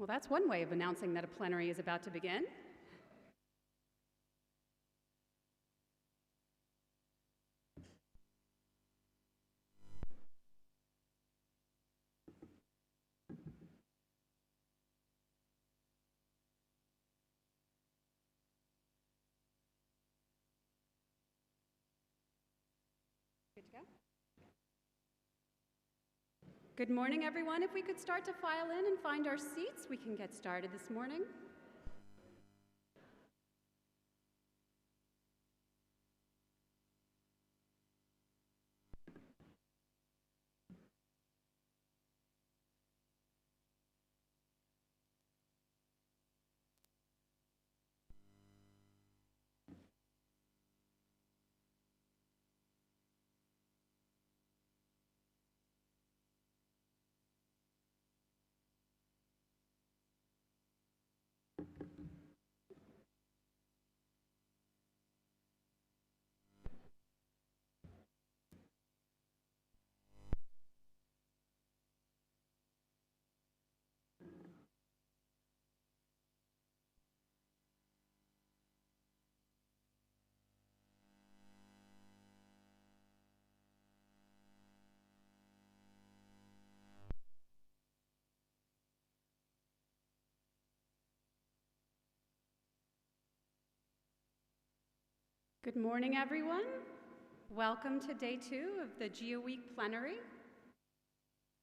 Well, that's one way of announcing that a plenary is about to begin. Good to go? Good morning, everyone. If we could start to file in and find our seats, we can get started this morning. Good morning, everyone. Welcome to day 2 of the GEO Week plenary.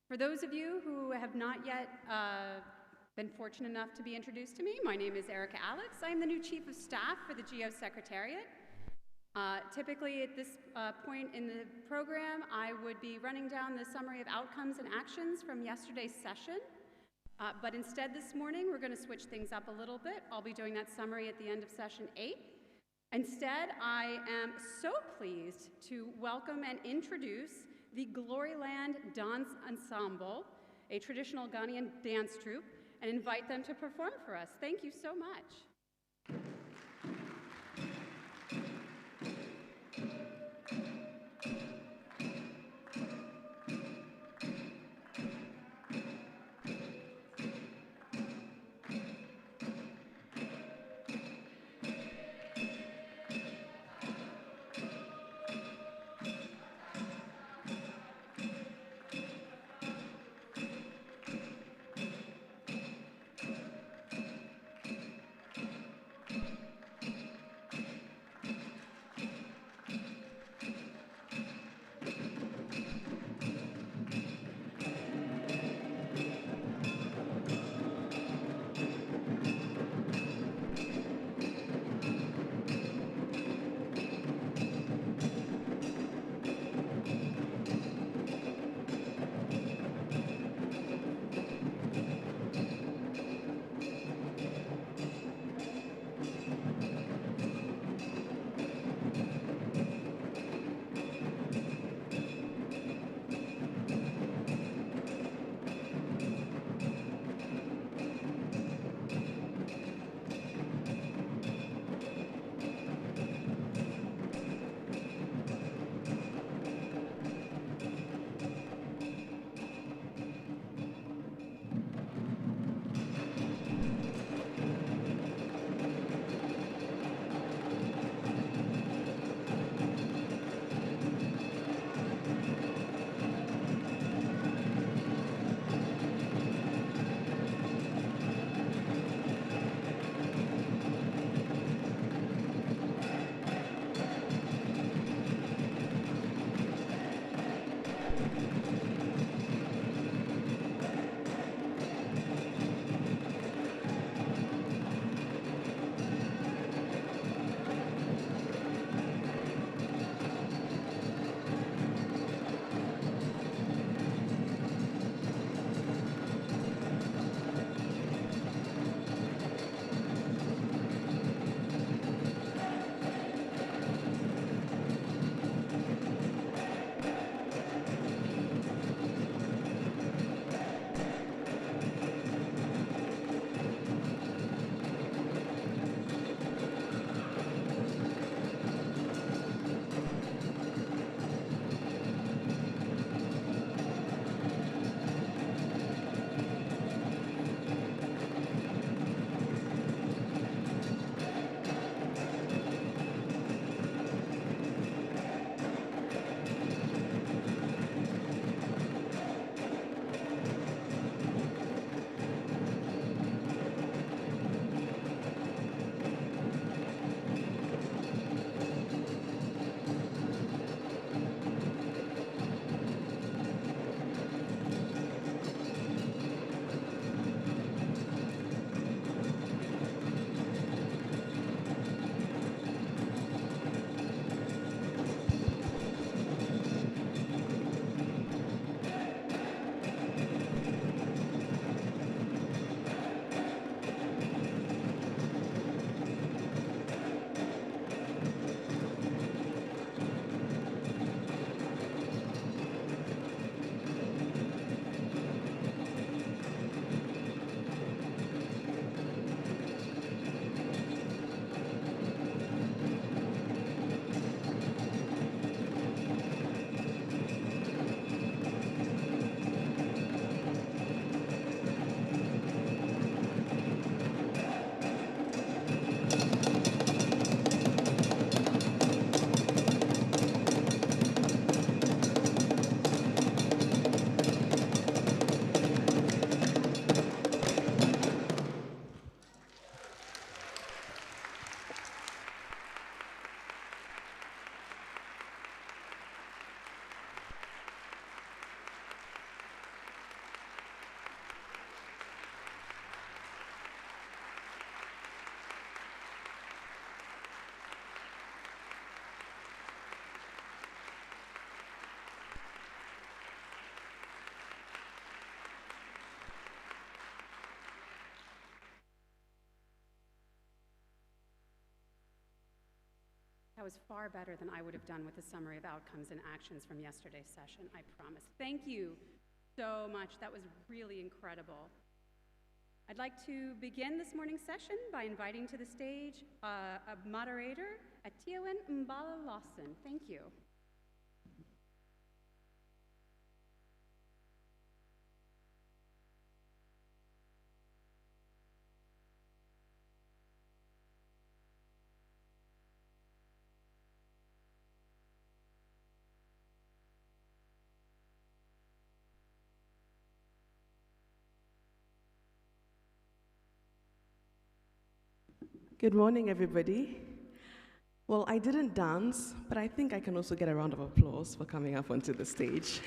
For those of you who have not yet been fortunate enough to be introduced to me, my name is Erica Alex. I am the new Chief of Staff for the GEO Secretariat. Typically at this point in the program, I would be running down the summary of outcomes and actions from yesterday's session. But instead this morning, we're going to switch things up a little bit. I'll be doing that summary at the end of session 8. Instead, I am so pleased to welcome and introduce the Gloryland Dance Ensemble, a traditional Ghanaian dance troupe, and invite them to perform for us. Thank you so much. That was far better than I would have done with the summary of outcomes and actions from yesterday's session, I promise. Thank you so much. That was really incredible. I'd like to begin this morning's session by inviting to the stage a moderator, Atiawen Mbala Lawson. Thank you. Good morning, everybody. Well, I didn't dance, but I think I can also get a round of applause for coming up onto the stage.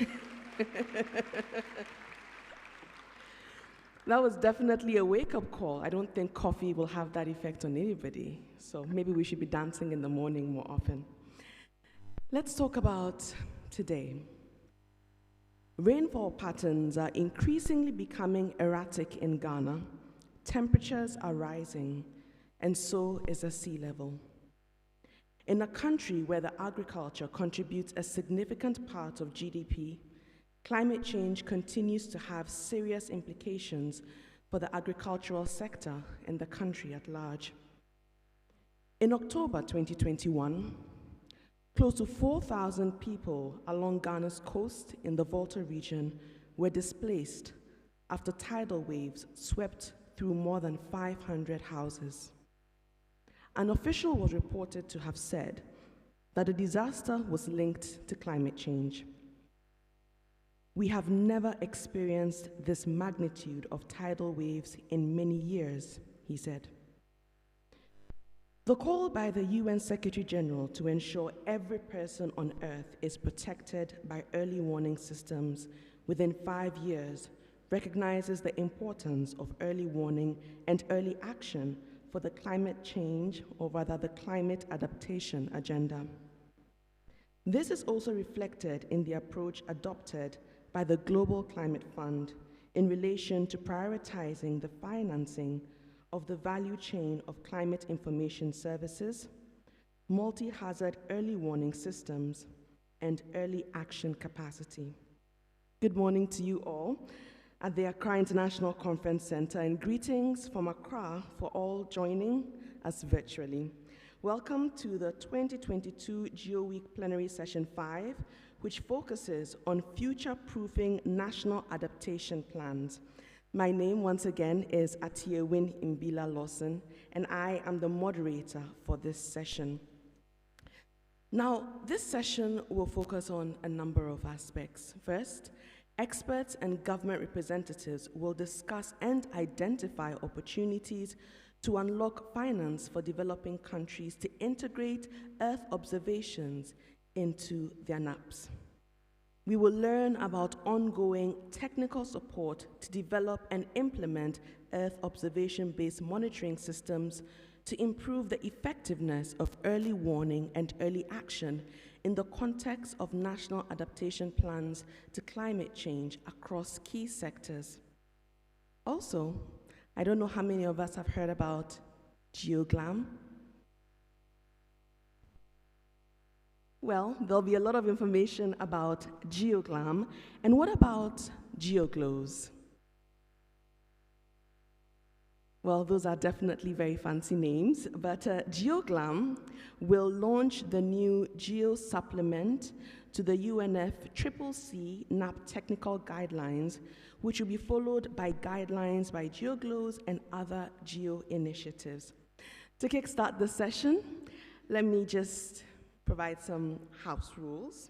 That was definitely a wake-up call. I don't think coffee will have that effect on anybody, so maybe we should be dancing in the morning more often. Let's talk about today. Rainfall patterns are increasingly becoming erratic in Ghana. Temperatures are rising, and so is the sea level. In a country where the agriculture contributes a significant part of GDP, climate change continues to have serious implications for the agricultural sector and the country at large. In October 2021, close to 4,000 people along Ghana's coast in the Volta region were displaced after tidal waves swept through more than 500 houses. An official was reported to have said that the disaster was linked to climate change. We have never experienced this magnitude of tidal waves in many years, he said. The call by the UN Secretary General to ensure every person on Earth is protected by early warning systems within 5 years recognizes the importance of early warning and early action for the climate change, or rather the climate adaptation agenda. This is also reflected in the approach adopted by the Global Climate Fund in relation to prioritizing the financing of the value chain of climate information services, multi-hazard early warning systems, and early action capacity. Good morning to you all at the Accra International Conference Center, and greetings from Accra for all joining us virtually. Welcome to the 2022 GEO Week Plenary Session 5, which focuses on future-proofing national adaptation plans. My name, once again, is Atiawen Mbila Lawson, and I am the moderator for this session. Now, this session will focus on a number of aspects. First, experts and government representatives will discuss and identify opportunities to unlock finance for developing countries to integrate Earth observations into their NAPs. We will learn about ongoing technical support to develop and implement Earth observation-based monitoring systems to improve the effectiveness of early warning and early action in the context of national adaptation plans to climate change across key sectors. Also, I don't know how many of us have heard about GeoGlam. Well, there'll be a lot of information about GeoGlam. And what about GeoGlows? Well, those are definitely very fancy names, but GeoGlam will launch the new GEO supplement to the UNFCCC NAP technical guidelines, which will be followed by guidelines by GeoGlows and other GEO initiatives. To kickstart the session, let me just provide some house rules.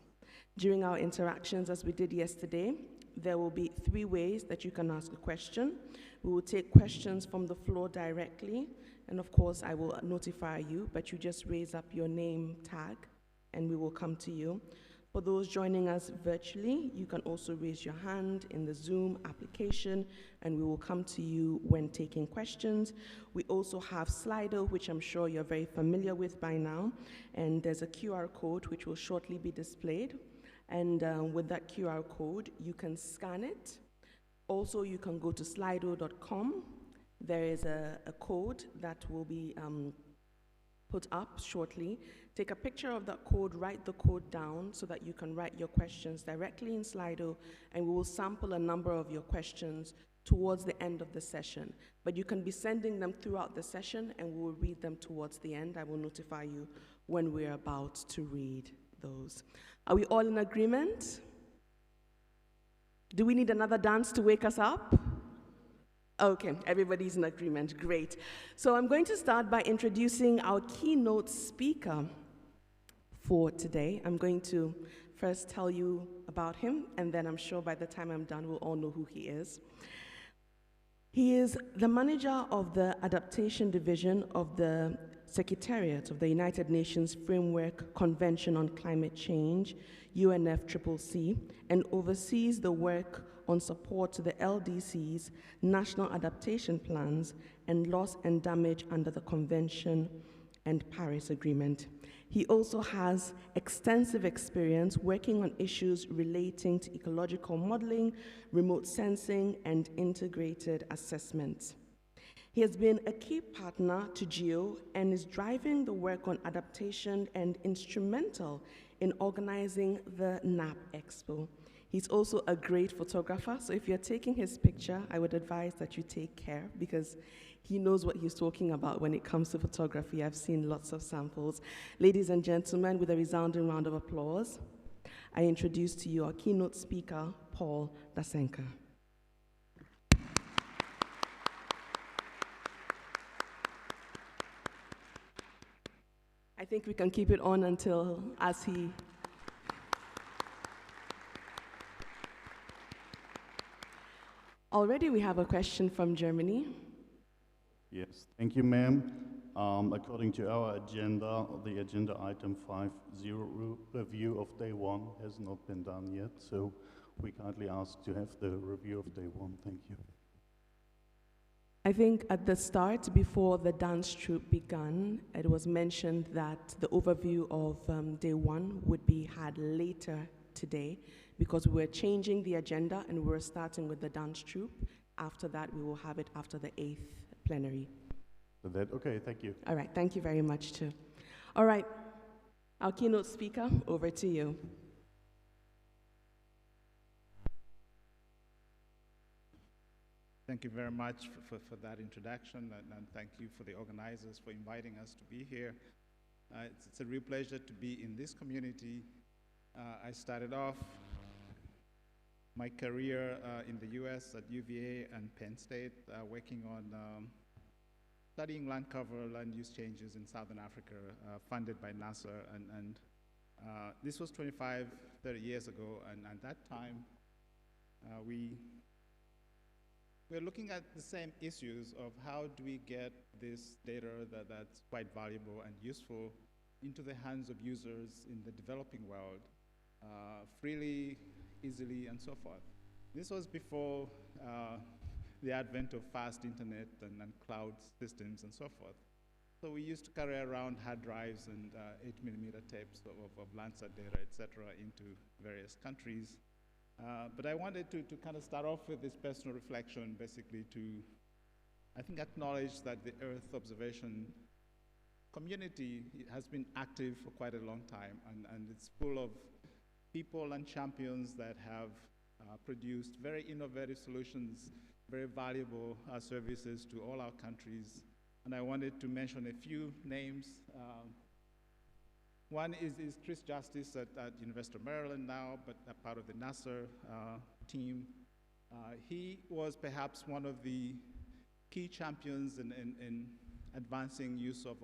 During our interactions, as we did yesterday, there will be 3 ways that you can ask a question. We will take questions from the floor directly, and of course, I will notify you, but you just raise up your name tag, and we will come to you. For those joining us virtually, you can also raise your hand in the Zoom application, and we will come to you when taking questions. We also have Slido, which I'm sure you're very familiar with by now, and there's a QR code which will shortly be displayed. And with that QR code, you can scan it. Also, you can go to slido.com. There is a code that will be put up shortly. Take a picture of that code, write the code down so that you can write your questions directly in Slido, and we will sample a number of your questions towards the end of the session. But you can be sending them throughout the session, and we will read them towards the end. I will notify you when we're about to read those. Are we all in agreement? Do we need another dance to wake us up? Okay, everybody's in agreement, great. So I'm going to start by introducing our keynote speaker for today. I'm going to first tell you about him, and then I'm sure by the time I'm done, we'll all know who he is. He is the manager of the Adaptation Division of the Secretariat of the United Nations Framework Convention on Climate Change, UNFCCC, and oversees the work on support to the LDC's national adaptation plans and loss and damage under the Convention and Paris Agreement. He also has extensive experience working on issues relating to ecological modeling, remote sensing, and integrated assessment. He has been a key partner to GEO and is driving the work on adaptation and instrumental in organizing the NAP Expo. He's also a great photographer, so if you're taking his picture, I would advise that you take care because he knows what he's talking about when it comes to photography. I've seen lots of samples. Ladies and gentlemen, with a resounding round of applause, I introduce to you our keynote speaker, Paul Dasenka. I think we can keep it on until as he... Already we have a question from Germany. Yes, thank you, ma'am. According to our agenda, the agenda item 5.0 review of day 1 has not been done yet, so we kindly ask to have the review of day 1. Thank you. I think at the start, before the dance troupe began, it was mentioned that the overview of day 1 would be had later today because we were changing the agenda and we were starting with the dance troupe. After that, we will have it after the 8th plenary. Okay, thank you. All right, thank you very much too. All right, our keynote speaker, over to you. Thank you very much for that introduction, and thank you for the organizers for inviting us to be here. It's a real pleasure to be in this community. I started off my career in the US at UVA and Penn State, working on studying land cover, land use changes in Southern Africa, funded by NASA. And this was 25, 30 years ago, and at that time, we're looking at the same issues of how do we get this data that's quite valuable and useful into the hands of users in the developing world, freely, easily, and so forth. This was before the advent of fast internet and cloud systems and so forth. So we used to carry around hard drives and 8mm tapes of Landsat data, et cetera, into various countries. But I wanted to kind of start off with this personal reflection, basically to, I think, acknowledge that the Earth observation community has been active for quite a long time, and it's full of people and champions that have produced very innovative solutions, very valuable services to all our countries. And I wanted to mention a few names. One is Chris Justice at University of Maryland now, but a part of the NASA team. He was perhaps one of the key champions in advancing use of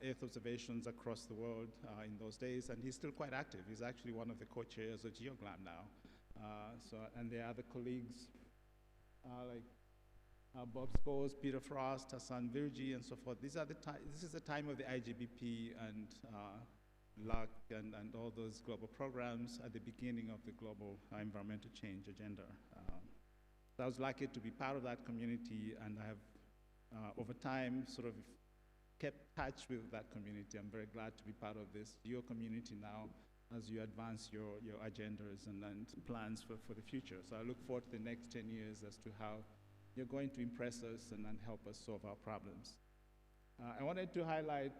Earth observations across the world in those days, and he's still quite active. He's actually one of the co-chairs of GeoGlam now. And there are other colleagues like Bob Scores, Peter Frost, Hassan Virji, and so forth. This is the time of the IGBP and LUC and all those global programs at the beginning of the global environmental change agenda. So I was lucky to be part of that community, and I have, over time, sort of kept touch with that community. I'm very glad to be part of this GEO community now as you advance your agendas and plans for the future. So I look forward to the next 10 years as to how you're going to impress us and help us solve our problems. I wanted to highlight,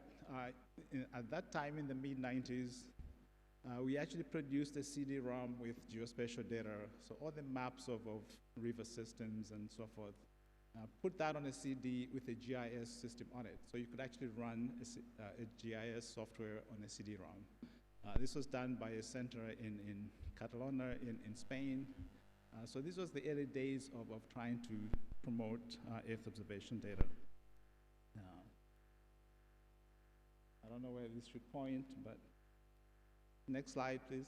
at that time in the mid-90s, we actually produced a CD-ROM with geospatial data, so all the maps of river systems and so forth. Put that on a CD with a GIS system on it, so you could actually run a GIS software on a CD-ROM. This was done by a center in Catalonia in Spain. So this was the early days of trying to promote Earth observation data. I don't know where this should point, but next slide, please.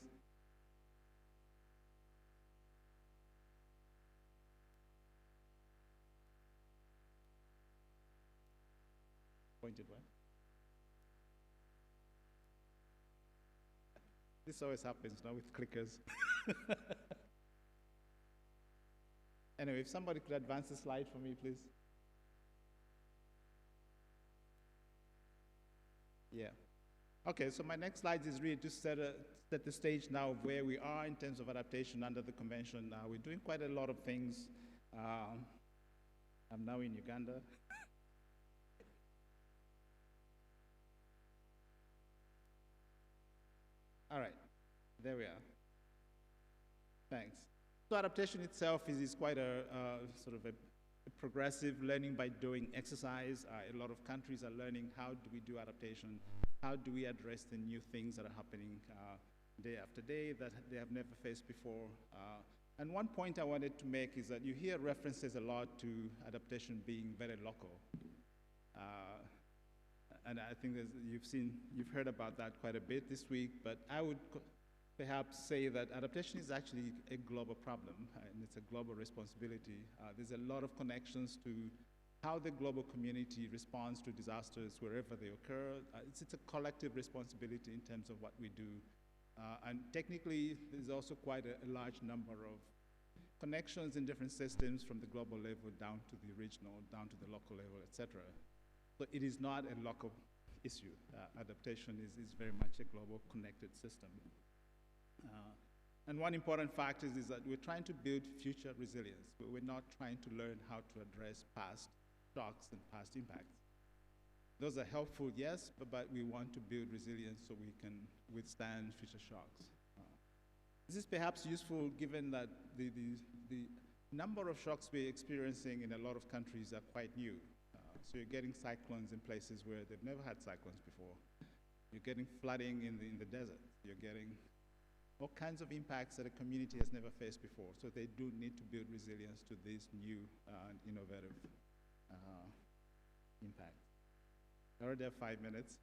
Pointed where? This always happens now with clickers. Anyway, if somebody could advance the slide for me, please. Yeah. Okay, so my next slide is really to set the stage now of where we are in terms of adaptation under the convention. We're doing quite a lot of things. I'm now in Uganda. All right, there we are. Thanks. So adaptation itself is quite a sort of a progressive learning by doing exercise. A lot of countries are learning how do we do adaptation, how do we address the new things that are happening day after day that they have never faced before. And one point I wanted to make is that you hear references a lot to adaptation being very local. And I think you've heard about that quite a bit this week, but I would perhaps say that adaptation is actually a global problem, and it's a global responsibility. There's a lot of connections to how the global community responds to disasters wherever they occur. It's a collective responsibility in terms of what we do. And technically, there's also quite a large number of connections in different systems from the global level down to the regional, down to the local level, et cetera. So it is not a local issue. Adaptation is very much a global connected system. And one important factor is that we're trying to build future resilience. We're not trying to learn how to address past shocks and past impacts. Those are helpful, yes, but we want to build resilience so we can withstand future shocks. This is perhaps useful given that the number of shocks we're experiencing in a lot of countries are quite new. So you're getting cyclones in places where they've never had cyclones before. You're getting flooding in the desert. You're getting all kinds of impacts that a community has never faced before. So they do need to build resilience to these new and innovative impacts. I already have 5 minutes.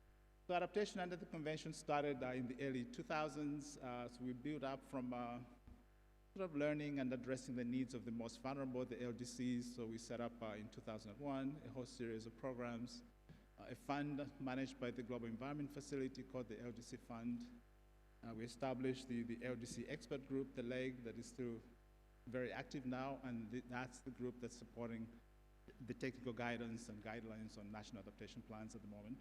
So adaptation under the convention started in the early 2000s. So we built up from sort of learning and addressing the needs of the most vulnerable, the LDCs. So we set up in 2001 a whole series of programs, a fund managed by the Global Environment Facility called the LDC Fund. We established the LDC Expert Group, the LEG, that is still very active now, and that's the group that's supporting the technical guidance and guidelines on national adaptation plans at the moment.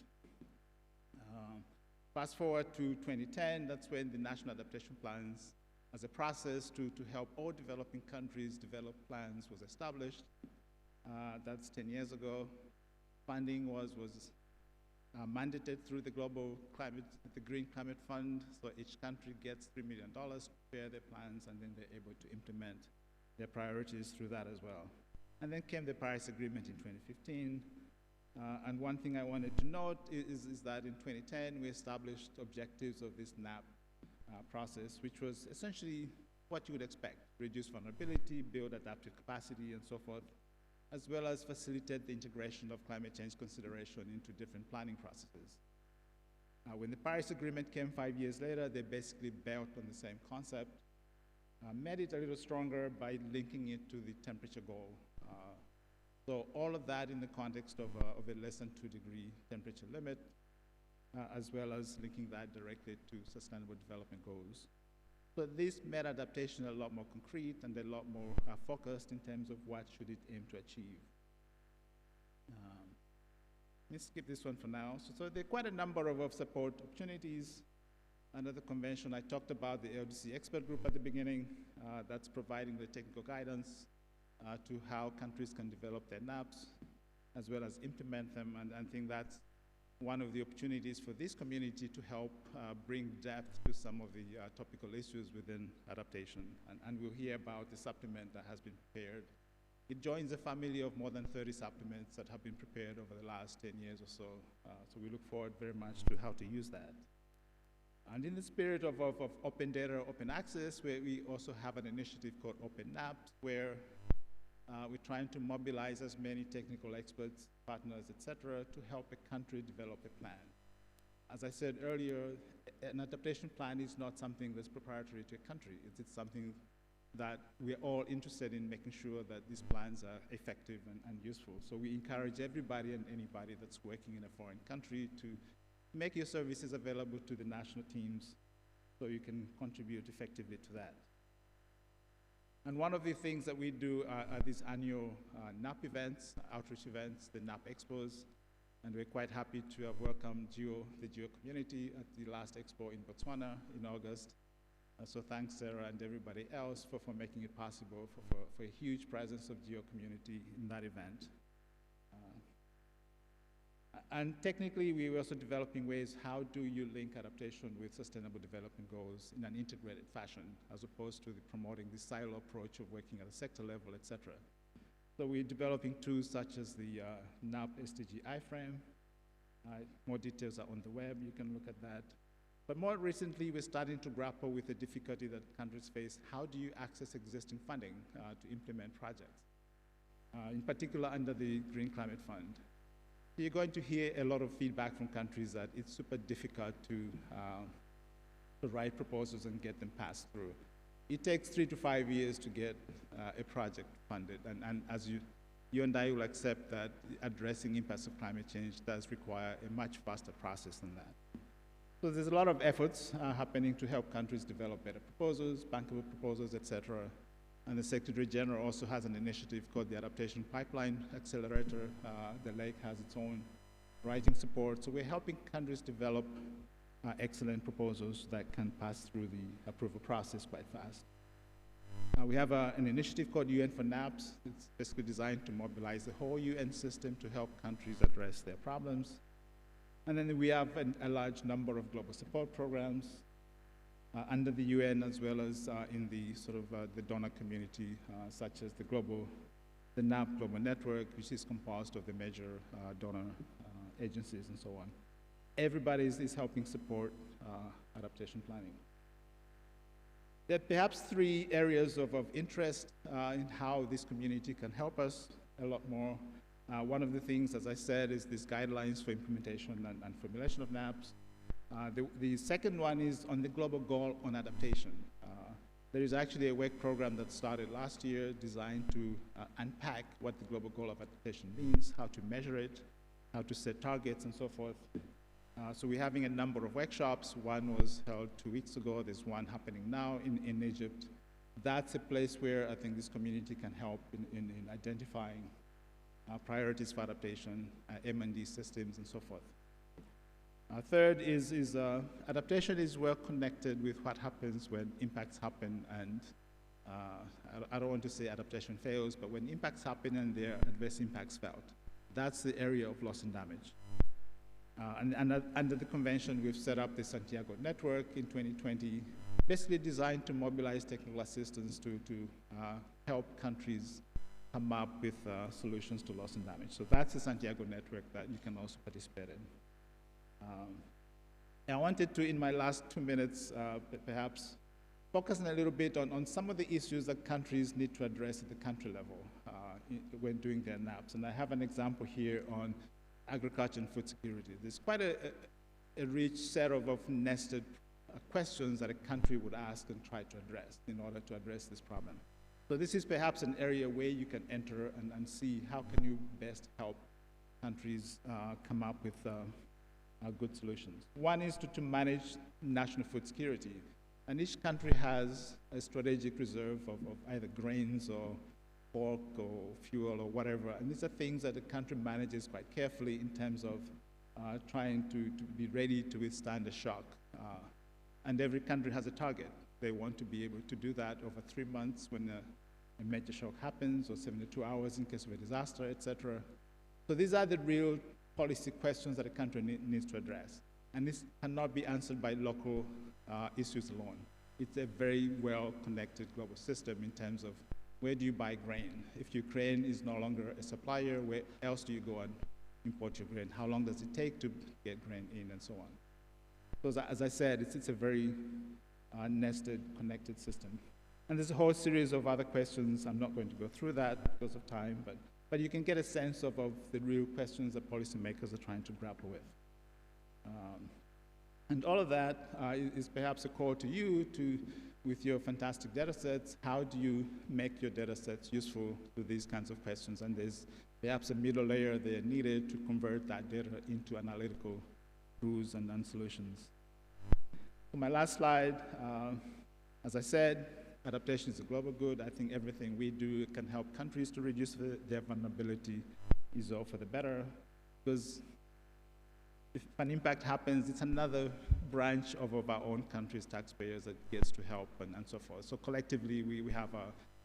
Fast forward to 2010, that's when the national adaptation plans as a process to help all developing countries develop plans was established. That's 10 years ago. Funding was mandated through the Green Climate Fund, so each country gets $3 million to prepare their plans, and then they're able to implement their priorities through that as well. And then came the Paris Agreement in 2015. And one thing I wanted to note is that in 2010, we established objectives of this NAP process, which was essentially what you would expect: reduce vulnerability, build adaptive capacity, and so forth, as well as facilitate the integration of climate change consideration into different planning processes. When the Paris Agreement came 5 years later, they basically built on the same concept, made it a little stronger by linking it to the temperature goal. So all of that in the context of a less than 2-degree temperature limit, as well as linking that directly to sustainable development goals. So this made adaptation a lot more concrete and a lot more focused in terms of what should it aim to achieve. Let me skip this one for now. So there are quite a number of support opportunities under the convention. I talked about the LDC Expert Group at the beginning. That's providing the technical guidance to how countries can develop their NAPs. as well as implement them, and I think that's one of the opportunities for this community to help bring depth to some of the topical issues within adaptation. And we'll hear about the supplement that has been prepared. It joins a family of more than 30 supplements that have been prepared over the last 10 years or so. So we look forward very much to how to use that. And in the spirit of open data, open access, where we also have an initiative called Open NAPS, where we're trying to mobilize as many technical experts, partners, et cetera, to help a country develop a plan. As I said earlier, an adaptation plan is not something that's proprietary to a country. It's something that we're all interested in making sure that these plans are effective and useful. So we encourage everybody and anybody that's working in a foreign country to make your services available to the national teams so you can contribute effectively to that. And one of the things that we do are these annual NAP events, outreach events, the NAP Expos, and we're quite happy to have welcomed the GEO community at the last Expo in Botswana in August. So thanks, Sarah, and everybody else for making it possible for a huge presence of GEO community in that event. And technically, we were also developing ways, how do you link adaptation with sustainable development goals in an integrated fashion, as opposed to promoting the silo approach of working at a sector level, et cetera. So we're developing tools such as the NAP SDG iframe. More details are on the web, you can look at that. But more recently, we're starting to grapple with the difficulty that countries face. How do you access existing funding to implement projects? In particular, under the Green Climate Fund. You're going to hear a lot of feedback from countries that it's super difficult to write proposals and get them passed through. It takes 3 to 5 years to get a project funded, and as you and I will accept that addressing impacts of climate change does require a much faster process than that. So there's a lot of efforts happening to help countries develop better proposals, bankable proposals, et cetera. And the Secretary General also has an initiative called the Adaptation Pipeline Accelerator. The lake has its own writing support. So we're helping countries develop excellent proposals that can pass through the approval process quite fast. We have an initiative called UN for NAPS. It's basically designed to mobilize the whole UN system to help countries address their problems. And then we have a large number of global support programs under the UN, as well as in the the donor community, such as the NAP Global Network, which is composed of the major donor agencies and so on. Everybody is helping support adaptation planning. There are perhaps 3 areas of interest in how this community can help us a lot more. One of the things, as I said, is these guidelines for implementation and formulation of NAPs. The second one is on the global goal on adaptation. There is actually a work program that started last year designed to unpack what the global goal of adaptation means, how to measure it, how to set targets, and so forth. So we're having a number of workshops. One was held 2 weeks ago. There's one happening now in Egypt. That's a place where I think this community can help in identifying priorities for adaptation, M&D systems, and so forth. Third is adaptation is well connected with what happens when impacts happen, and I don't want to say adaptation fails, but when impacts happen and there are adverse impacts felt, that's the area of loss and damage. And under the convention, we've set up the Santiago Network in 2020, basically designed to mobilize technical assistance to help countries come up with solutions to loss and damage. So that's the Santiago Network that you can also participate in. I wanted to, in my last 2 minutes, perhaps focus a little bit on some of the issues that countries need to address at the country level when doing their NAPs. And I have an example here on agriculture and food security. There's quite a rich set of nested questions that a country would ask and try to address in order to address this problem. So this is perhaps an area where you can enter and see how can you best help countries come up with good solutions. One is to manage national food security. And each country has a strategic reserve of either grains or pork or fuel or whatever. And these are things that the country manages quite carefully in terms of trying to be ready to withstand a shock. And every country has a target. They want to be able to do that over 3 months when a major shock happens, or 72 hours in case of a disaster, et cetera. So these are the real policy questions that a country needs to address. And this cannot be answered by local issues alone. It's a very well-connected global system in terms of where do you buy grain? If Ukraine is no longer a supplier, where else do you go and import your grain? How long does it take to get grain in, and so on? So as I said, it's a very nested, connected system. And there's a whole series of other questions. I'm not going to go through that because of time, but you can get a sense of the real questions that policymakers are trying to grapple with. And all of that is perhaps a call to you with your fantastic data sets. How do you make your data sets useful to these kinds of questions? And there's perhaps a middle layer there needed to convert that data into analytical tools and solutions. So my last slide, as I said, adaptation is a global good. I think everything we do can help countries to reduce their vulnerability is all for the better, because if an impact happens, it's another branch of our own country's taxpayers that gets to help and so forth. So collectively, we have,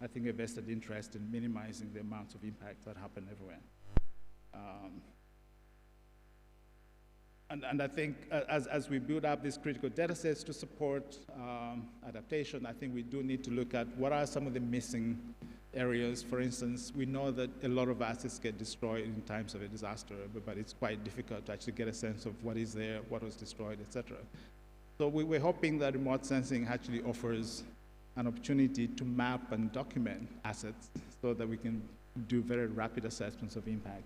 I think, a vested interest in minimizing the amounts of impact that happen everywhere. And I think as we build up these critical data sets to support adaptation, I think we do need to look at what are some of the missing areas. For instance, we know that a lot of assets get destroyed in times of a disaster, but it's quite difficult to actually get a sense of what is there, what was destroyed, etc. So we're hoping that remote sensing actually offers an opportunity to map and document assets so that we can do very rapid assessments of impact.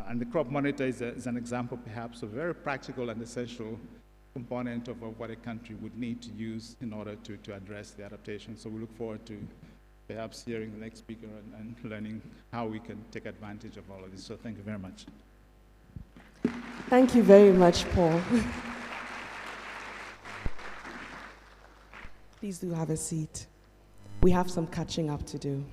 And the crop monitor is an example, perhaps, of a very practical and essential component of what a country would need to use in order to address the adaptation. So we look forward to perhaps hearing the next speaker and learning how we can take advantage of all of this. So thank you very much. Thank you very much, Paul. Please do have a seat. We have some catching up to do.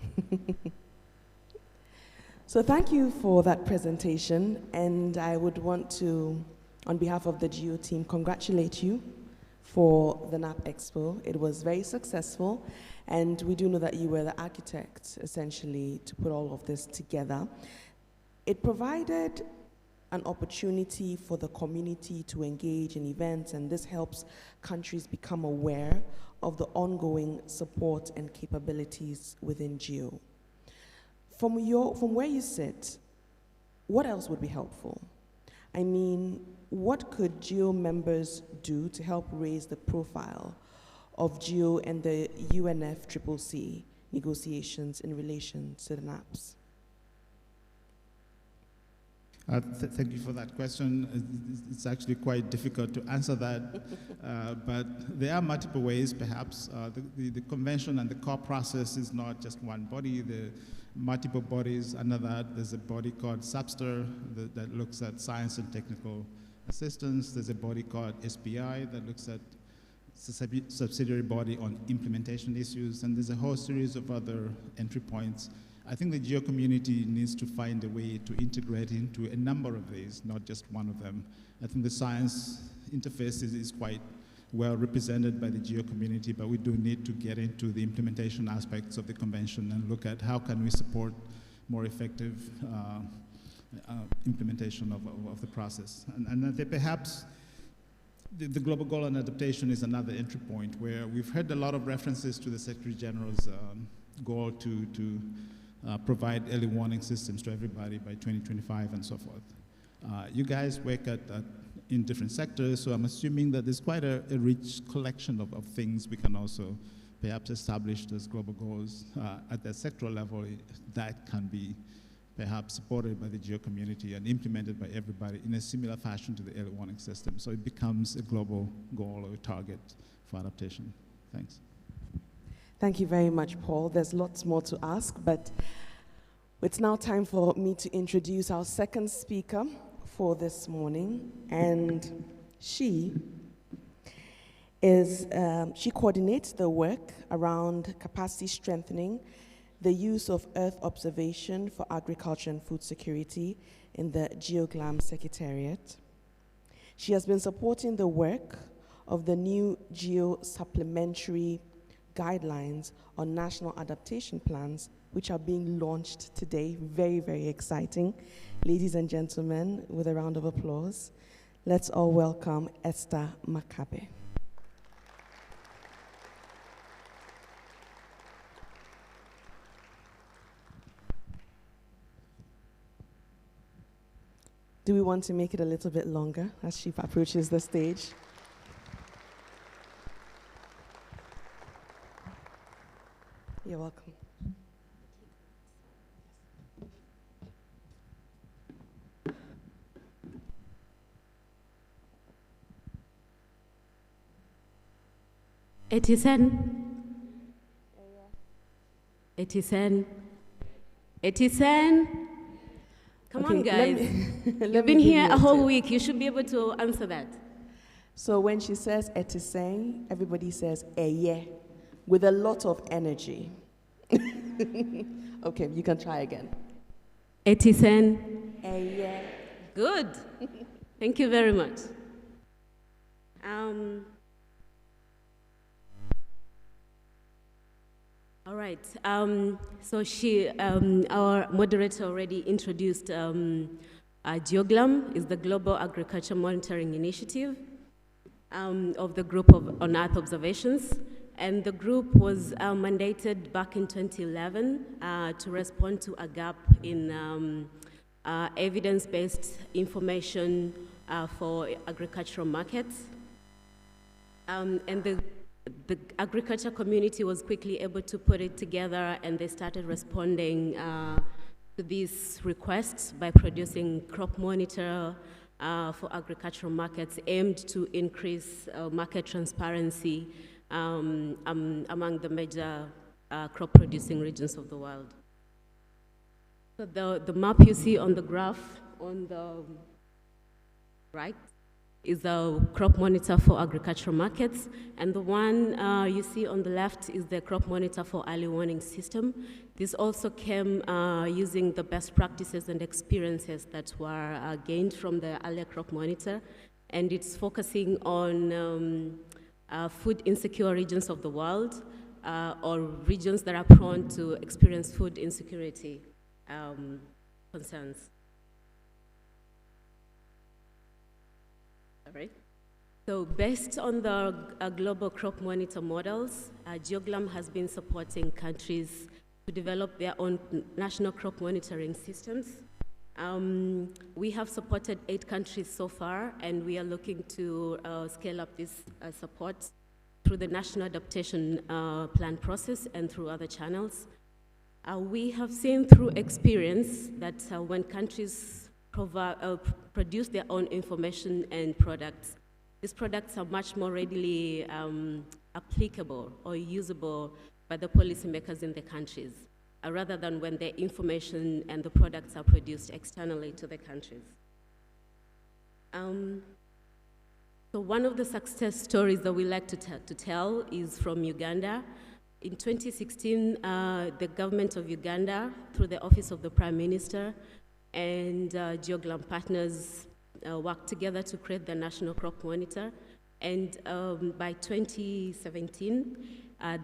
So thank you for that presentation, and I would want to, on behalf of the GEO team, congratulate you for the NAP Expo. It was very successful, and we do know that you were the architect, essentially, to put all of this together. It provided an opportunity for the community to engage in events, and this helps countries become aware of the ongoing support and capabilities within GEO. From where you sit, what else would be helpful? I mean, what could GEO members do to help raise the profile of GEO and the UNFCCC negotiations in relation to the NAPs? Thank you for that question. It's actually quite difficult to answer that, but there are multiple ways, perhaps. The convention and the core process is not just one body. There are multiple bodies under that. There's a body called SAPSTER that looks at science and technical assistance. There's a body called SPI that looks at subsidiary body on implementation issues, and there's a whole series of other entry points. I think the GEO community needs to find a way to integrate into a number of these, not just one of them. I think the science interface is quite well represented by the GEO community, but we do need to get into the implementation aspects of the convention and look at how can we support more effective implementation of the process. And perhaps the global goal on adaptation is another entry point where we've heard a lot of references to the Secretary General's goal to provide early warning systems to everybody by 2025 and so forth. You guys work in different sectors, so I'm assuming that there's quite a rich collection of things we can also perhaps establish as global goals at the sectoral level that can be perhaps supported by the GEO community and implemented by everybody in a similar fashion to the early warning system. So it becomes a global goal or a target for adaptation. Thanks. Thank you very much, Paul. There's lots more to ask, but it's now time for me to introduce our second speaker for this morning, and she coordinates the work around capacity strengthening, the use of Earth observation for agriculture and food security in the GEOGLAM Secretariat. She has been supporting the work of the new GEO supplementary guidelines on national adaptation plans, which are being launched today. Very, very exciting. Ladies and gentlemen, with a round of applause, let's all welcome Esther Makabe. Do we want to make it a little bit longer as she approaches the stage? You're welcome. Come Okay, on, guys. let You've me been give here you a whole tip. week. You should be able to answer that. So when she says etiseng, everybody says eye with a lot of energy. Okay, you can try again. Etisen. Eye. Good. Thank you very much. All right. So our moderator already introduced GEOGLAM is the Global Agriculture Monitoring Initiative of the Group on Earth Observations. And the group was mandated back in 2011 to respond to a gap in evidence-based information for agricultural markets. And the agriculture community was quickly able to put it together, and they started responding to these requests by producing crop monitor for agricultural markets aimed to increase market transparency among the major crop-producing regions of the world. So the map you see on the graph on the right is a crop monitor for agricultural markets, and the one you see on the left is the crop monitor for early warning system. This also came using the best practices and experiences that were gained from the earlier crop monitor, and it's focusing on food insecure regions of the world or regions that are prone to experience food insecurity concerns. All right. So based on the global crop monitor models, GEOGLAM has been supporting countries to develop their own national crop monitoring systems. We have supported 8 countries so far, and we are looking to scale up this support through the National Adaptation Plan process and through other channels. We have seen through experience that when countries produce their own information and products, these products are much more readily applicable or usable by the policymakers in the countries, rather than when the information and the products are produced externally to the countries. So one of the success stories that we like to tell is from Uganda. In 2016, the government of Uganda, through the Office of the Prime Minister and GEOGLAM partners, worked together to create the National Crop Monitor. And by 2017,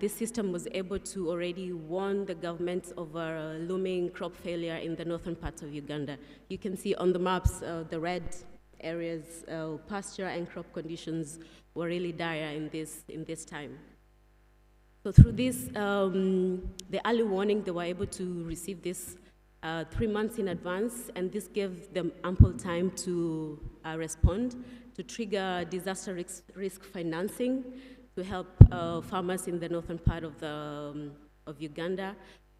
this system was able to already warn the government of a looming crop failure in the northern part of Uganda. You can see on the maps the red areas, pasture and crop conditions were really dire in this time. So through this, the early warning, they were able to receive this 3 months in advance, and this gave them ample time to respond, to trigger disaster risk financing, to help farmers in the northern part of Uganda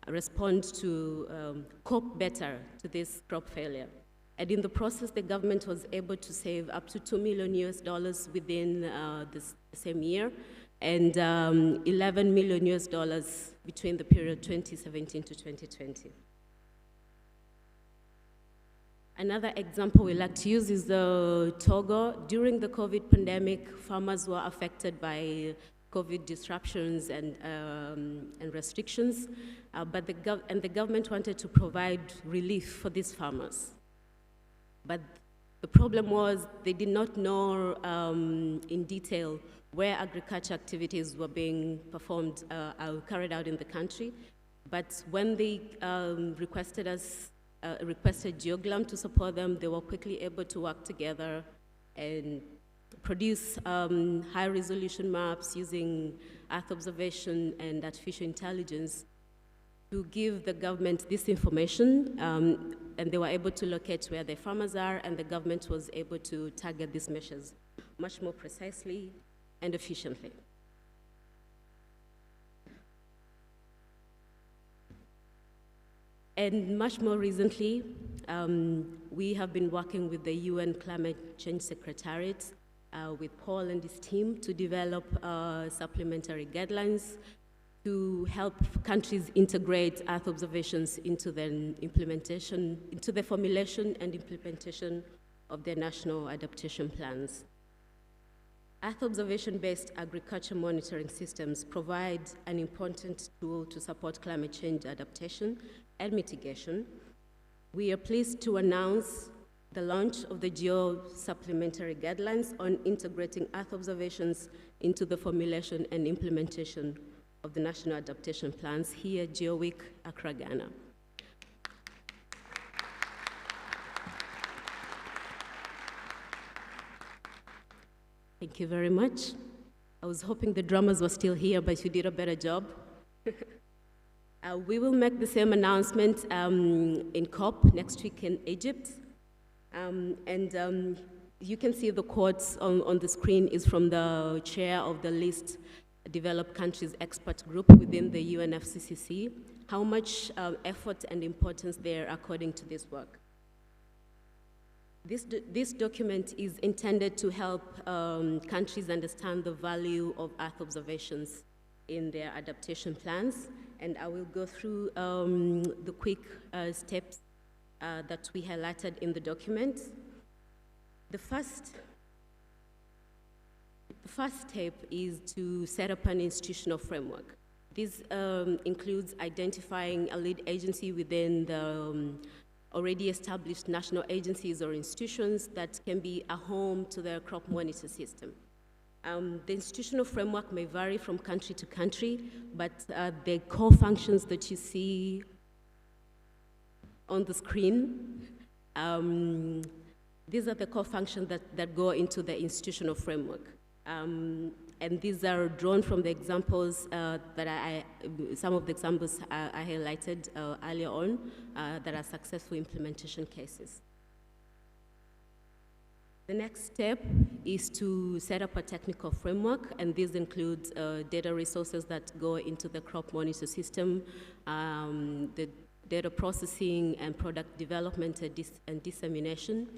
respond to cope better to this crop failure. And in the process, the government was able to save up to $2 million within this same year, and $11 million between the period 2017 to 2020. Another example we like to use is the Togo. During the COVID pandemic, farmers were affected by COVID disruptions and restrictions, but the government wanted to provide relief for these farmers. But the problem was they did not know in detail where agriculture activities were being performed, carried out in the country. But when they requested us requested GeoGlam to support them. They were quickly able to work together and produce high-resolution maps using Earth observation and artificial intelligence to give the government this information, and they were able to locate where the farmers are, and the government was able to target these measures much more precisely and efficiently. And much more recently, we have been working with the UN Climate Change Secretariat, with Paul and his team, to develop supplementary guidelines to help countries integrate Earth observations into the implementation, into the formulation and implementation of their national adaptation plans. Earth observation-based agriculture monitoring systems provide an important tool to support climate change adaptation and mitigation. We are pleased to announce the launch of the GEO supplementary guidelines on integrating Earth observations into the formulation and implementation of the national adaptation plans here at GEO Week, Accra, Ghana. Thank you very much. I was hoping the drummers were still here, but you did a better job. We will make the same announcement in COP next week in Egypt. You can see the quotes on the screen is from the chair of the Least Developed Countries Expert Group within the UNFCCC, how much effort and importance there according to this work. This document is intended to help countries understand the value of Earth observations in their adaptation plans, and I will go through the quick steps that we highlighted in the document. The first step is to set up an institutional framework. This includes identifying a lead agency within the already established national agencies or institutions that can be a home to the crop monitor system. The institutional framework may vary from country to country, but the core functions that you see on the screen, these are the core functions that go into the institutional framework. And these are drawn from the examples some of the examples I highlighted earlier on that are successful implementation cases. The next step is to set up a technical framework, and this includes data resources that go into the crop monitor system, the data processing and product development and dissemination.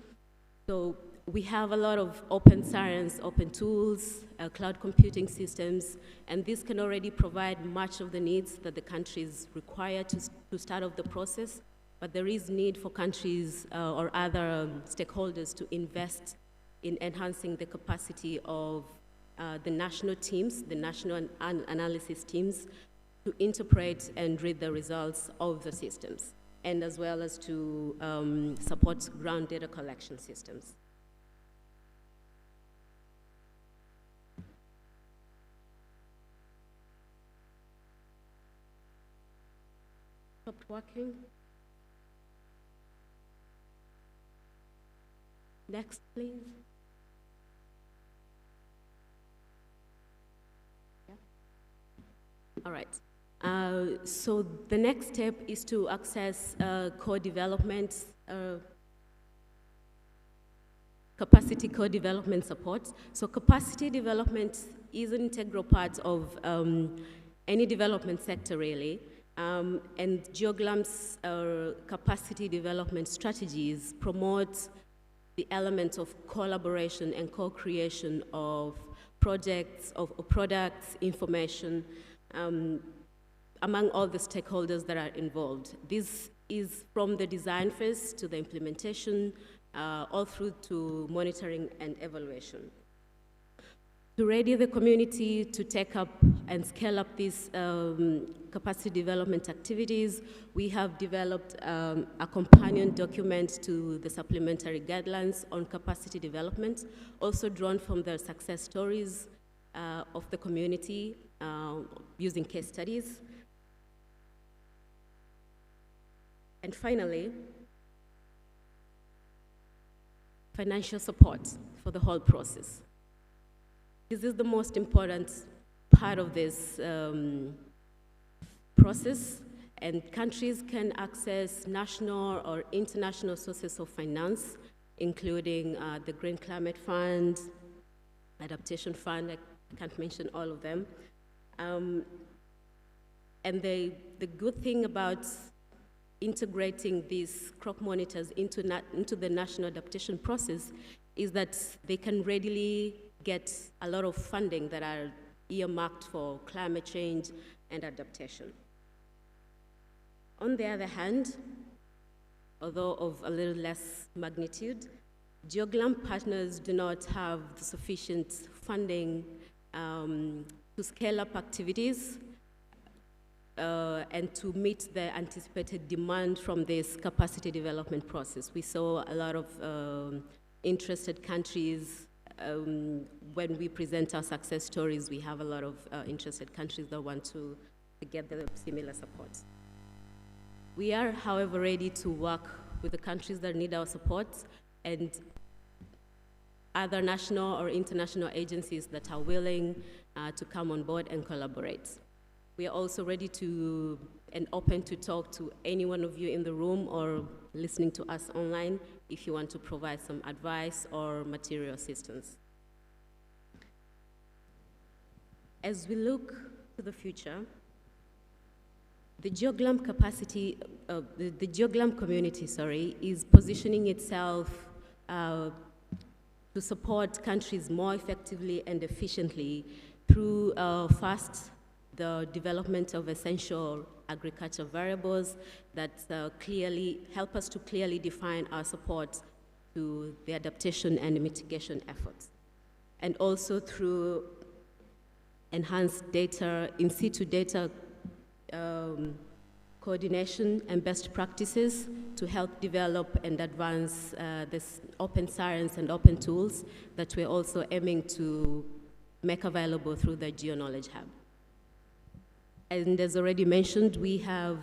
So we have a lot of open science, open tools, cloud computing systems, and this can already provide much of the needs that the countries require to start off the process, but there is need for countries or other stakeholders to invest in enhancing the capacity of the national teams, the national analysis teams, to interpret and read the results of the systems, and as well as to support ground data collection systems. Stopped working. Next, please. Yeah. All right. So the next step is to access co-development, capacity co-development support. So capacity development is an integral part of any development sector, really. And GeoGlam's capacity development strategies promote the element of collaboration and co-creation of projects, of products, information, among all the stakeholders that are involved. This is from the design phase to the implementation, all through to monitoring and evaluation. To ready the community to take up and scale up these capacity development activities, we have developed a companion document to the supplementary guidelines on capacity development, also drawn from the success stories of the community using case studies. And finally, financial support for the whole process. This is the most important part of this process, and countries can access national or international sources of finance, including the Green Climate Fund, Adaptation Fund. I can't mention all of them. And the good thing about integrating these crop monitors into the national adaptation process is that they can readily get a lot of funding that are earmarked for climate change and adaptation. On the other hand, although of a little less magnitude, GEO-GLAM partners do not have the sufficient funding to scale up activities and to meet the anticipated demand from this capacity development process. We saw a lot of interested countries. When we present our success stories, we have a lot of interested countries that want to get the similar support. We are, however, ready to work with the countries that need our support and other national or international agencies that are willing to come on board and collaborate. We are also ready to and open to talk to any one of you in the room or listening to us online if you want to provide some advice or material assistance. As we look to the future, the GEO-GLAM the GEO-GLAM community, is positioning itself to support countries more effectively and efficiently through first, the development of essential agriculture variables that clearly help us to clearly define our support to the adaptation and mitigation efforts. And also through enhanced data, in situ data coordination and best practices to help develop and advance this open science and open tools that we're also aiming to make available through the GeoKnowledge Hub. And as already mentioned, we have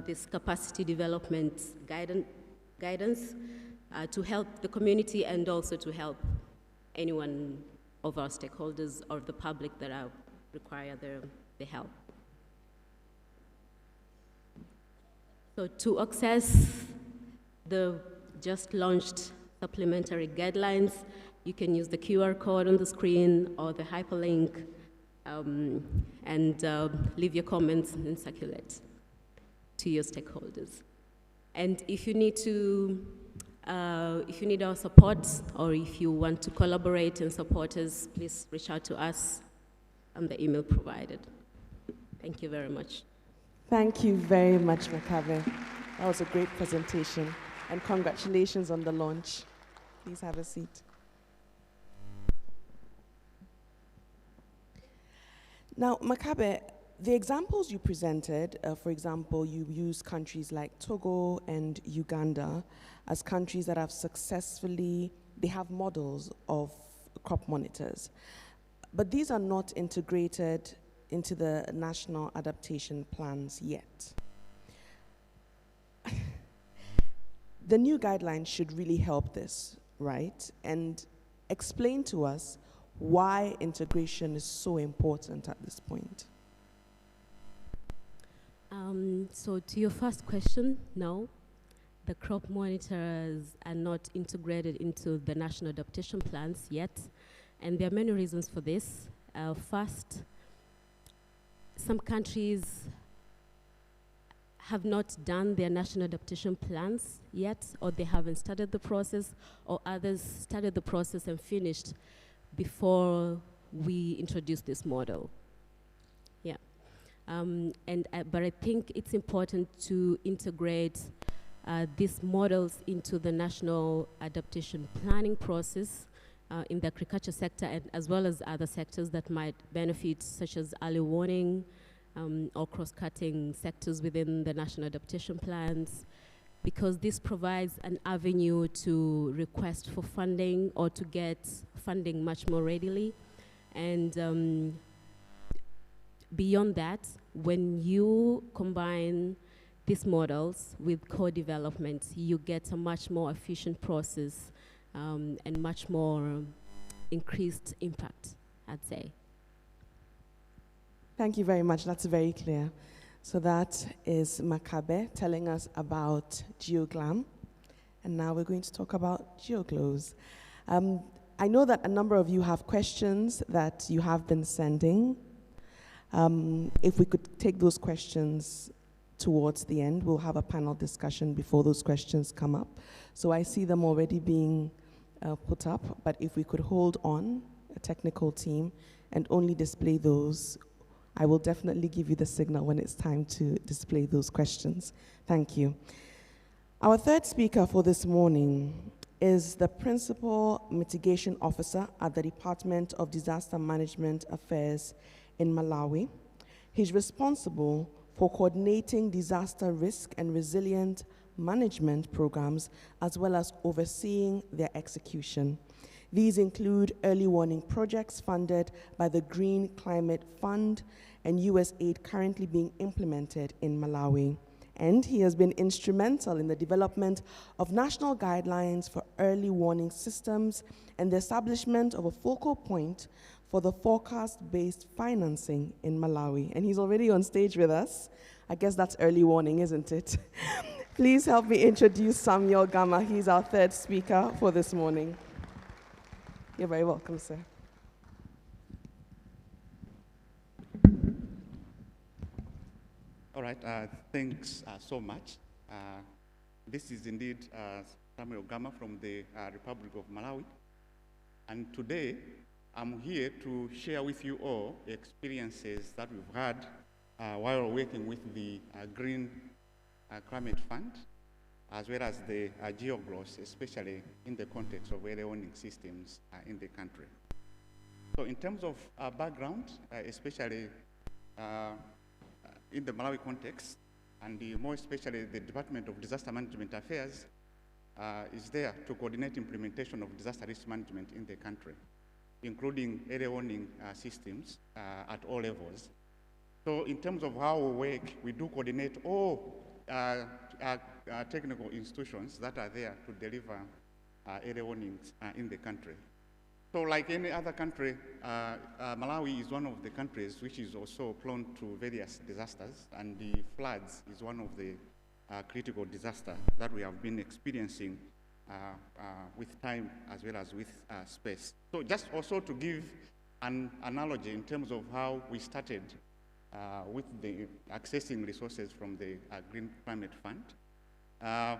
this capacity development guidance to help the community and also to help anyone of our stakeholders or the public that require the help. So to access the just launched supplementary guidelines, you can use the QR code on the screen or the hyperlink and leave your comments and circulate to your stakeholders. And if you need our support or if you want to collaborate and support us, please reach out to us on the email provided. Thank you very much. Thank you very much, Makabe. That was a great presentation, and congratulations on the launch. Please have a seat. Now, Makabe, the examples you presented, for example, you use countries like Togo and Uganda as countries that have successfully, they have models of crop monitors, but these are not integrated into the national adaptation plans yet. The new guidelines should really help this, right? And explain to us why integration is so important at this point. So to your first question, no, the crop monitors are not integrated into the national adaptation plans yet, and there are many reasons for this. First, some countries have not done their national adaptation plans yet, or they haven't started the process, or others started the process and finished before we introduced this model. Yeah. But I think it's important to integrate these models into the national adaptation planning process in the agriculture sector, and as well as other sectors that might benefit, such as early warning or cross-cutting sectors within the national adaptation plans, because this provides an avenue to request for funding or to get funding much more readily. And beyond that, when you combine these models with co-development, you get a much more efficient process and much more increased impact, I'd say. Thank you very much. That's very clear. So that is Makabe telling us about GeoGlam. And now we're going to talk about GeoGlows. I know that a number of you have questions that you have been sending. If we could take those questions towards the end, we'll have a panel discussion before those questions come up. So I see them already being put up, but if we could hold on, a technical team, and only display those, I will definitely give you the signal when it's time to display those questions. Thank you. Our third speaker for this morning is the Principal Mitigation Officer at the Department of Disaster Management Affairs in Malawi. He's responsible for coordinating disaster risk and resilient management programs, as well as overseeing their execution. These include early warning projects funded by the Green Climate Fund and US aid currently being implemented in Malawi. And he has been instrumental in the development of national guidelines for early warning systems and the establishment of a focal point for the forecast-based financing in Malawi. And he's already on stage with us. I guess that's early warning, isn't it? Please help me introduce Samuel Gama. He's our third speaker for this morning. You're very welcome, sir. All right, thanks so much. This is indeed Samuel Gama from the Republic of Malawi. And today, I'm here to share with you all experiences that we've had while working with the Green Climate Fund, as well as the GeoGlows, especially in the context of early warning systems in the country. So in terms of background, especially in the Malawi context, and more especially the Department of Disaster Management Affairs is there to coordinate implementation of disaster risk management in the country, including early warning systems at all levels. So in terms of how we work, we do coordinate all technical institutions that are there to deliver early warnings in the country. So like any other country, Malawi is one of the countries which is also prone to various disasters, and the floods is one of the critical disasters that we have been experiencing with time as well as with space. So just also to give an analogy in terms of how we started with the accessing resources from the Green Climate Fund,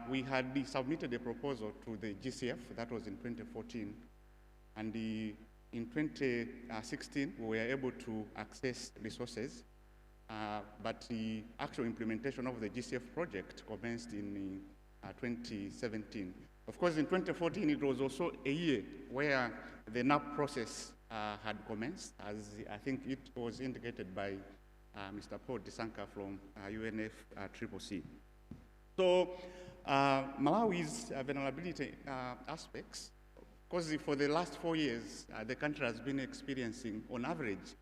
we had submitted a proposal to the GCF, that was in 2014, and in 2016 we were able to access resources, but the actual implementation of the GCF project commenced in 2017. Of course, in 2014 it was also a year where the NAP process had commenced, as I think it was indicated by Mr. Paul Disanka from UNFCCC. So Malawi's vulnerability aspects, because for the last 4 years, the country has been experiencing, on average,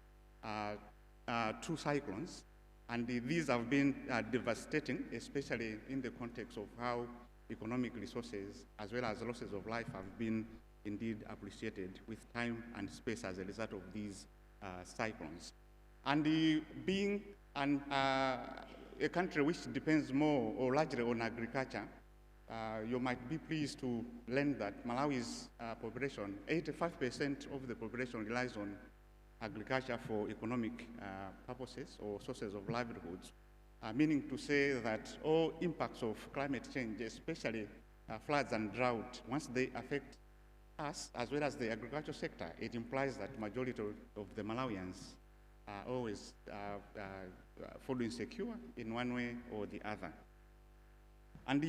2 cyclones, and these have been devastating, especially in the context of how economic resources, as well as losses of life, have been indeed appreciated with time and space as a result of these cyclones. And being a country which depends more or largely on agriculture, you might be pleased to learn that Malawi's population, 85% of the population relies on agriculture for economic purposes or sources of livelihoods, meaning to say that all impacts of climate change, especially floods and drought, once they affect us as well as the agriculture sector, it implies that majority of the Malawians are always food insecure in one way or the other. And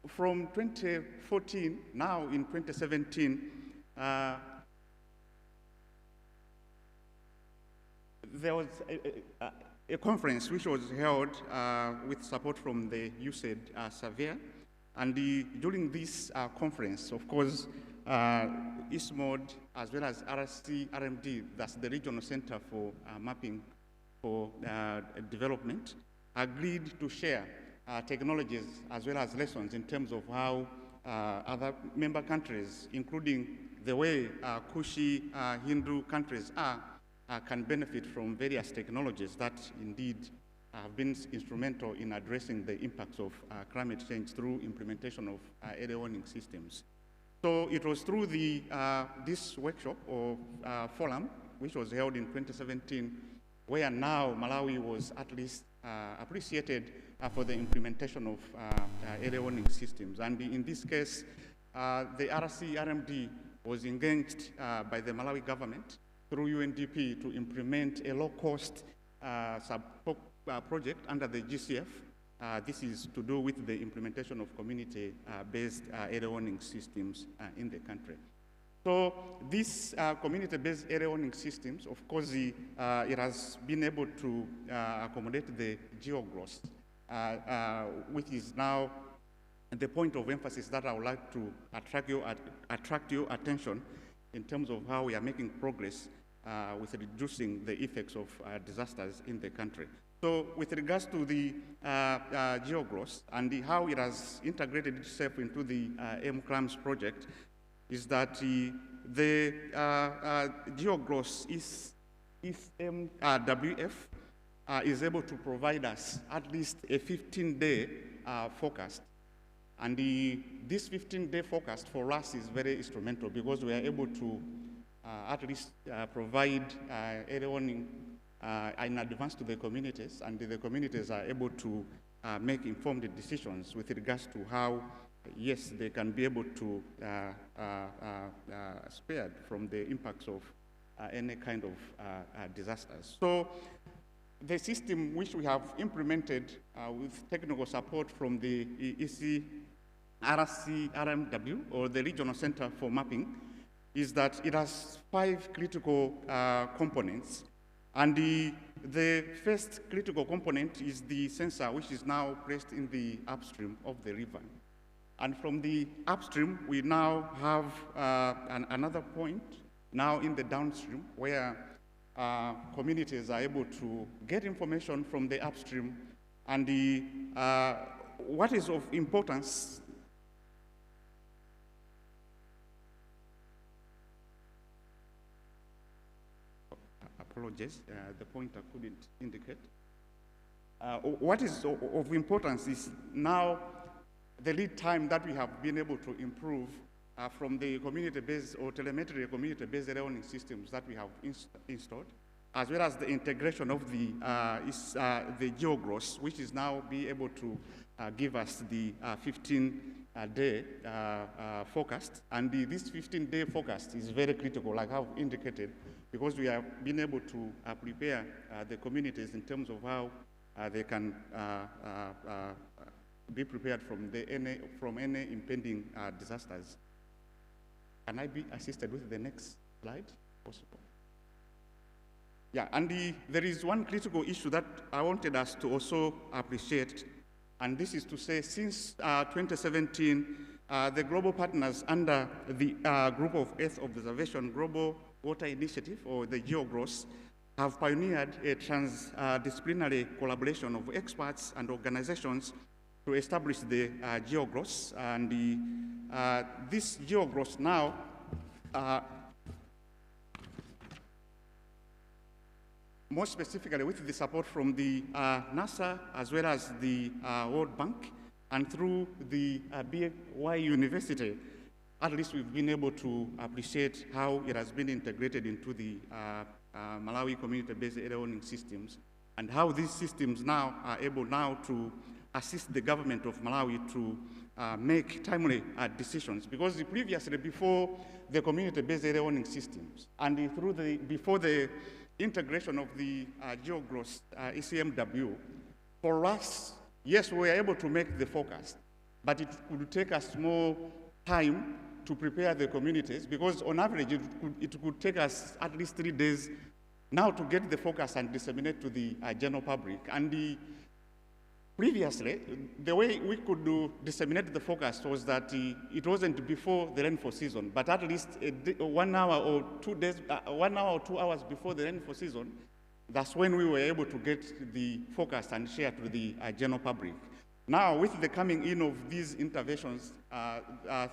from 2014, now in 2017, there was a conference which was held with support from the USAID surveyor. And during this conference, of course, ISMOD, as well as RMD, that's the Regional Center for Mapping for Development, agreed to share technologies as well as lessons in terms of how other member countries, including the way Kushi Hindu countries are, can benefit from various technologies that indeed have been instrumental in addressing the impacts of climate change through implementation of early warning systems. So it was through this workshop or forum, which was held in 2017, where now Malawi was at least appreciated for the implementation of early warning systems. And in this case, the RC-RMD was engaged by the Malawi government through UNDP to implement a low-cost project under the GCF. This is to do with the implementation of community-based early warning systems in the country. So these community-based early warning systems, of course, it has been able to accommodate the GEO-growth, which is now the point of emphasis that I would like to attract your attention in terms of how we are making progress with reducing the effects of disasters in the country. So with regards to the GEO-growth and how it has integrated itself into the MCRAMS project, is that the GEO-growth WF is able to provide us at least a 15-day forecast. And this 15-day forecast for us is very instrumental because we are able to at least provide early warning in advance to the communities, and the communities are able to make informed decisions with regards to how, yes, they can be able to spared from the impacts of any kind of disasters. So the system which we have implemented with technical support from the RC-RMW, or the Regional Center for Mapping, is that it has 5 critical components. And the first critical component is the sensor, which is now placed in the upstream of the river. And from the upstream, we now have another point now in the downstream where communities are able to get information from the upstream. And what is of importance the pointer couldn't indicate. What is of importance is now the lead time that we have been able to improve from the community-based or telemetry community-based early warning systems that we have installed, as well as the integration of the GEO-growth, which is now be able to give us the 15-day forecast. And this 15-day forecast is very critical, like I've indicated, because we have been able to prepare the communities in terms of how they can be prepared from any impending disasters. Can I be assisted with the next slide, possible? Yeah, and there is one critical issue that I wanted us to also appreciate, and this is to say, since 2017, the global partners under the Group of Earth Observation Global Water Initiative, or the GEO-growth, have pioneered a transdisciplinary collaboration of experts and organizations to establish the GEO-growth. And this GEO-growth now more specifically with the support from the NASA as well as the World Bank, and through the BY University, at least we've been able to appreciate how it has been integrated into the Malawi community-based early warning systems, and how these systems now are able now to assist the government of Malawi to make timely decisions. Because previously, before the community-based early warning systems, and before the integration of the GEO-growth ECMW, for us, yes, we were able to make the forecast, but it could take us more time to prepare the communities, because on average, it could take us at least 3 days now to get the forecast and disseminate to the general public. And previously, the way we could disseminate the forecast was that it wasn't before the rainfall season, but at least 1 hour or 2 days, 1 hour or 2 hours before the rainfall season. That's when we were able to get the forecast and share to the general public. Now, with the coming in of these interventions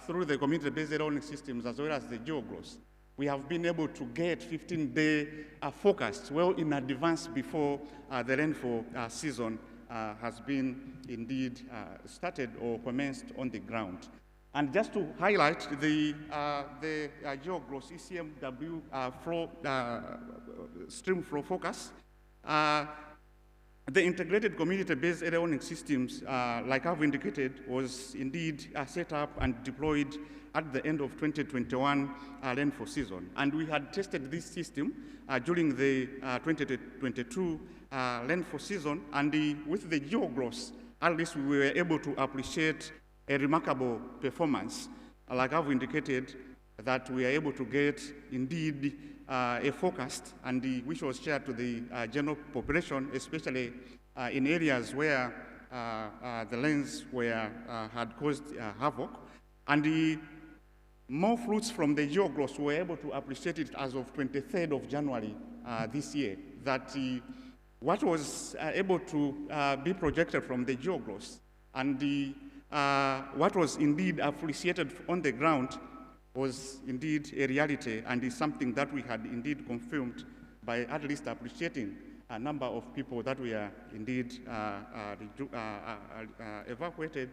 through the community-based learning systems as well as the GEO-GLOS, we have been able to get 15-day forecasts well in advance before the rainfall season has been indeed started or commenced on the ground. And just to highlight the GEO-GLOS ECMW stream flow forecast, the integrated community-based area warning systems, like I've indicated, was indeed set up and deployed at the end of 2021 rainfall season. And we had tested this system during the 2022 rainfall season, and with the GEO-GLOS, at least we were able to appreciate a remarkable performance. Like I've indicated, that we are able to get indeed a forecast, and which was shared to the general population, especially in areas where the rains had caused havoc. And the more fruits from the GEO-GLOS were able to appreciate it as of 23rd of January this year, that what was able to be projected from the GEO-GLOS and what was indeed appreciated on the ground was indeed a reality, and is something that we had indeed confirmed by at least appreciating a number of people that we are indeed evacuated,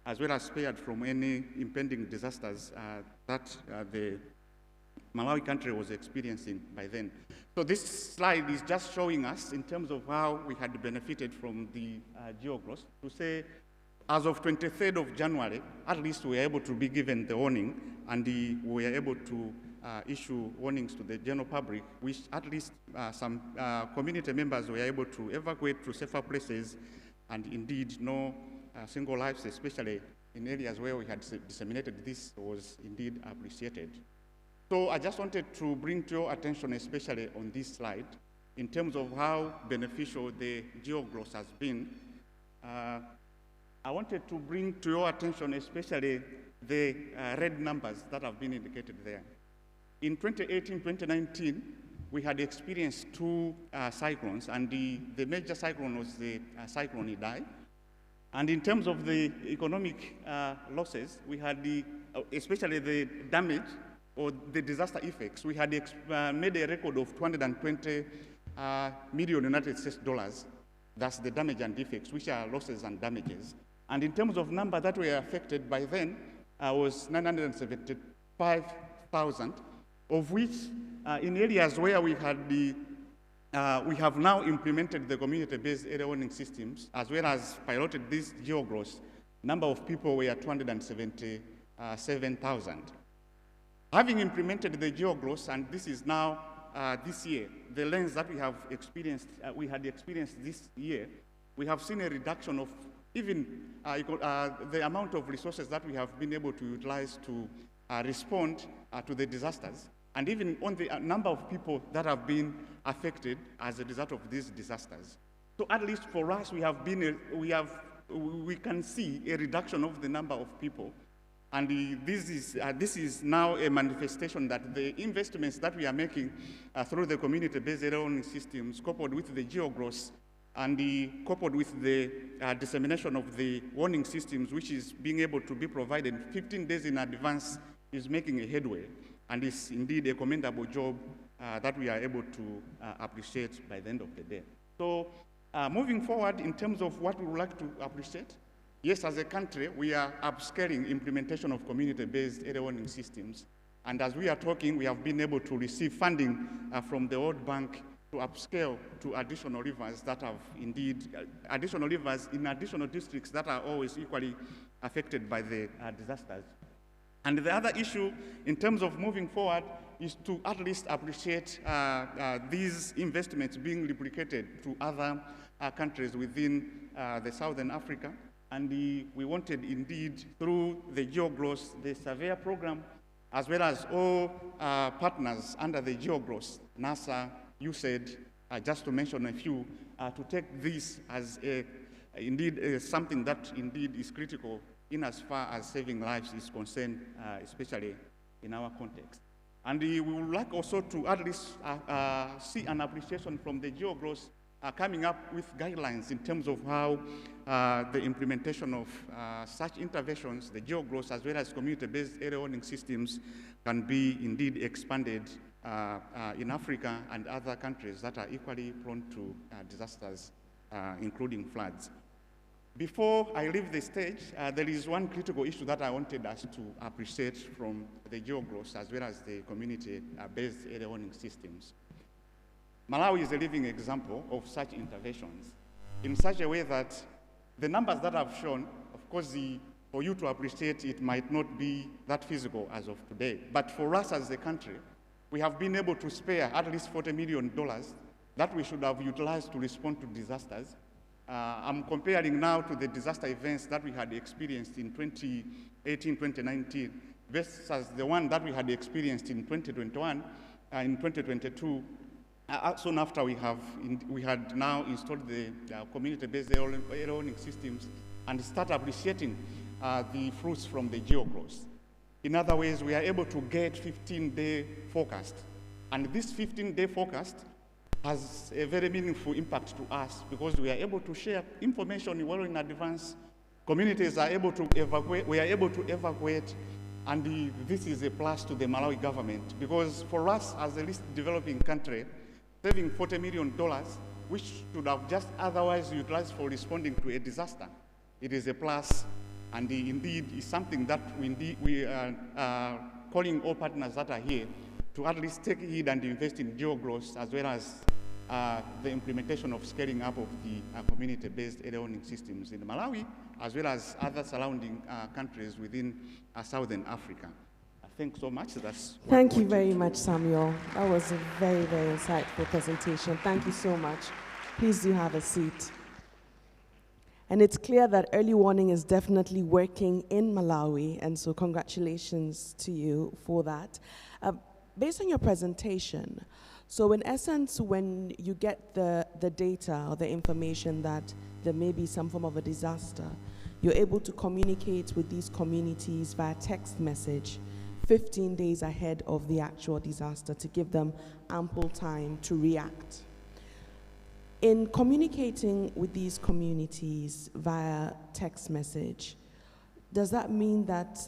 as well as spared from any impending disasters that the Malawi country was experiencing by then. So this slide is just showing us in terms of how we had benefited from the GEO-GLOS to say, as of 23rd of January, at least we were able to be given the warning, and we were able to issue warnings to the general public, which at least some community members were able to evacuate to safer places, and indeed no single lives, especially in areas where we had disseminated this, was indeed appreciated. So I just wanted to bring to your attention, especially on this slide, in terms of how beneficial the GEO-GLOS has been. I wanted to bring to your attention especially the red numbers that have been indicated there. In 2018-2019, we had experienced two cyclones, and the major cyclone was the cyclone Idai. And in terms of the economic losses, we had especially the damage or the disaster effects. We had made a record of 220 million United States dollars. That's the damage and effects, which are losses and damages. And in terms of number that were affected by then, was 975,000, of which in areas where we had we have now implemented the community-based area warning systems, as well as piloted this GEO-GLOS, number of people were 277,000. Having implemented the GEO-GLOS, and this is now this year, the lens that we have experienced, we had experienced this year, we have seen a reduction of even the amount of resources that we have been able to utilize to respond to the disasters, and even on the number of people that have been affected as a result of these disasters. So at least for us, we can see a reduction of the number of people, and this is now a manifestation that the investments that we are making through the community-based area warning systems, coupled with the GEO-GLOS, and coupled with the dissemination of the warning systems, which is being able to be provided 15 days in advance, is making a headway, and is indeed a commendable job that we are able to appreciate by the end of the day. So moving forward, in terms of what we would like to appreciate, yes, as a country, we are upscaling implementation of community-based area warning systems, and as we are talking, we have been able to receive funding from the World Bank to upscale to additional rivers that have indeed, additional rivers in additional districts that are always equally affected by the disasters. And the other issue in terms of moving forward is to at least appreciate these investments being replicated to other countries within the Southern Africa. And we wanted indeed through the GEO-GLOS, the surveyor program, as well as all partners under the GEO-GLOS, NASA, USAID, just to mention a few, to take this as indeed something that indeed is critical in as far as saving lives is concerned, especially in our context. And we would like also to at least see an appreciation from the GEO-GLOS coming up with guidelines in terms of how the implementation of such interventions, the GEO-growth as well as community-based area warning systems can be indeed expanded in Africa and other countries that are equally prone to disasters, including floods. Before I leave the stage, there is one critical issue that I wanted us to appreciate from the GEO-growth as well as the community-based area warning systems. Malawi is a living example of such interventions in such a way that the numbers that I've shown, of course, for you to appreciate it might not be that feasible as of today. But for us as a country, we have been able to spare at least $40 million that we should have utilized to respond to disasters. I'm comparing now to the disaster events that we had experienced in 2018, 2019, versus the one that we had experienced in 2021, in 2022. Soon after we had now installed the community-based area warning systems and start appreciating the fruits from the GEO-growth. In other words, we are able to get 15-day forecast. And this 15-day forecast has a very meaningful impact to us because we are able to share information well in advance. Communities are able to evacuate, we are able to evacuate, and this is a plus to the Malawi government because for us as a least developing country, saving $40 million, which should have just otherwise utilized for responding to a disaster, it is a plus, and indeed is something that we are calling all partners that are here to at least take heed and invest in GEO-growth as well as the implementation of scaling up of the community-based area warning systems in Malawi, as well as other surrounding countries within Southern Africa. Thanks so much. Thank you very much, Samuel. That was a very, very insightful presentation. Thank you so much. Please do have a seat. And it's clear that early warning is definitely working in Malawi, and so congratulations to you for that. Based on your presentation, so in essence, when you get the data or the information that there may be some form of a disaster, you're able to communicate with these communities via text message 15 days ahead of the actual disaster to give them ample time to react. In communicating with these communities via text message, does that mean that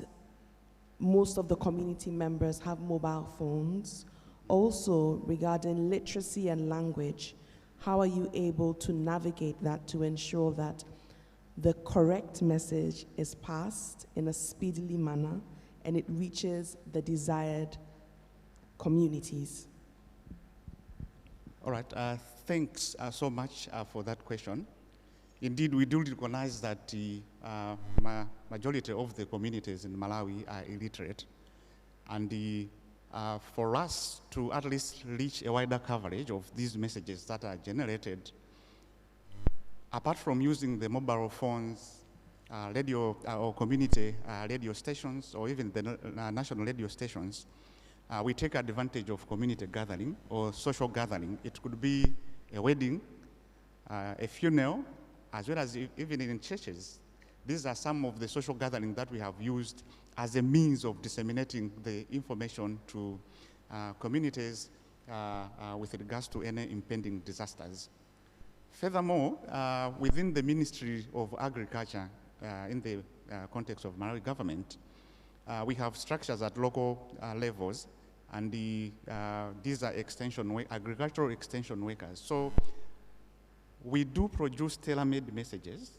most of the community members have mobile phones? Also, regarding literacy and language, how are you able to navigate that to ensure that the correct message is passed in a speedily manner and it reaches the desired communities? All right, thanks so much for that question. Indeed, we do recognize that the majority of the communities in Malawi are illiterate. And for us to at least reach a wider coverage of these messages that are generated, apart from using the mobile phones, radio or community radio stations, or even the national radio stations, we take advantage of community gathering or social gathering. It could be a wedding, a funeral, as well as even in churches. These are some of the social gatherings that we have used as a means of disseminating the information to communities with regards to any impending disasters. Furthermore, within the Ministry of Agriculture, in the context of Malawi government, we have structures at local levels, and these are agricultural extension workers. So we do produce tailor-made messages,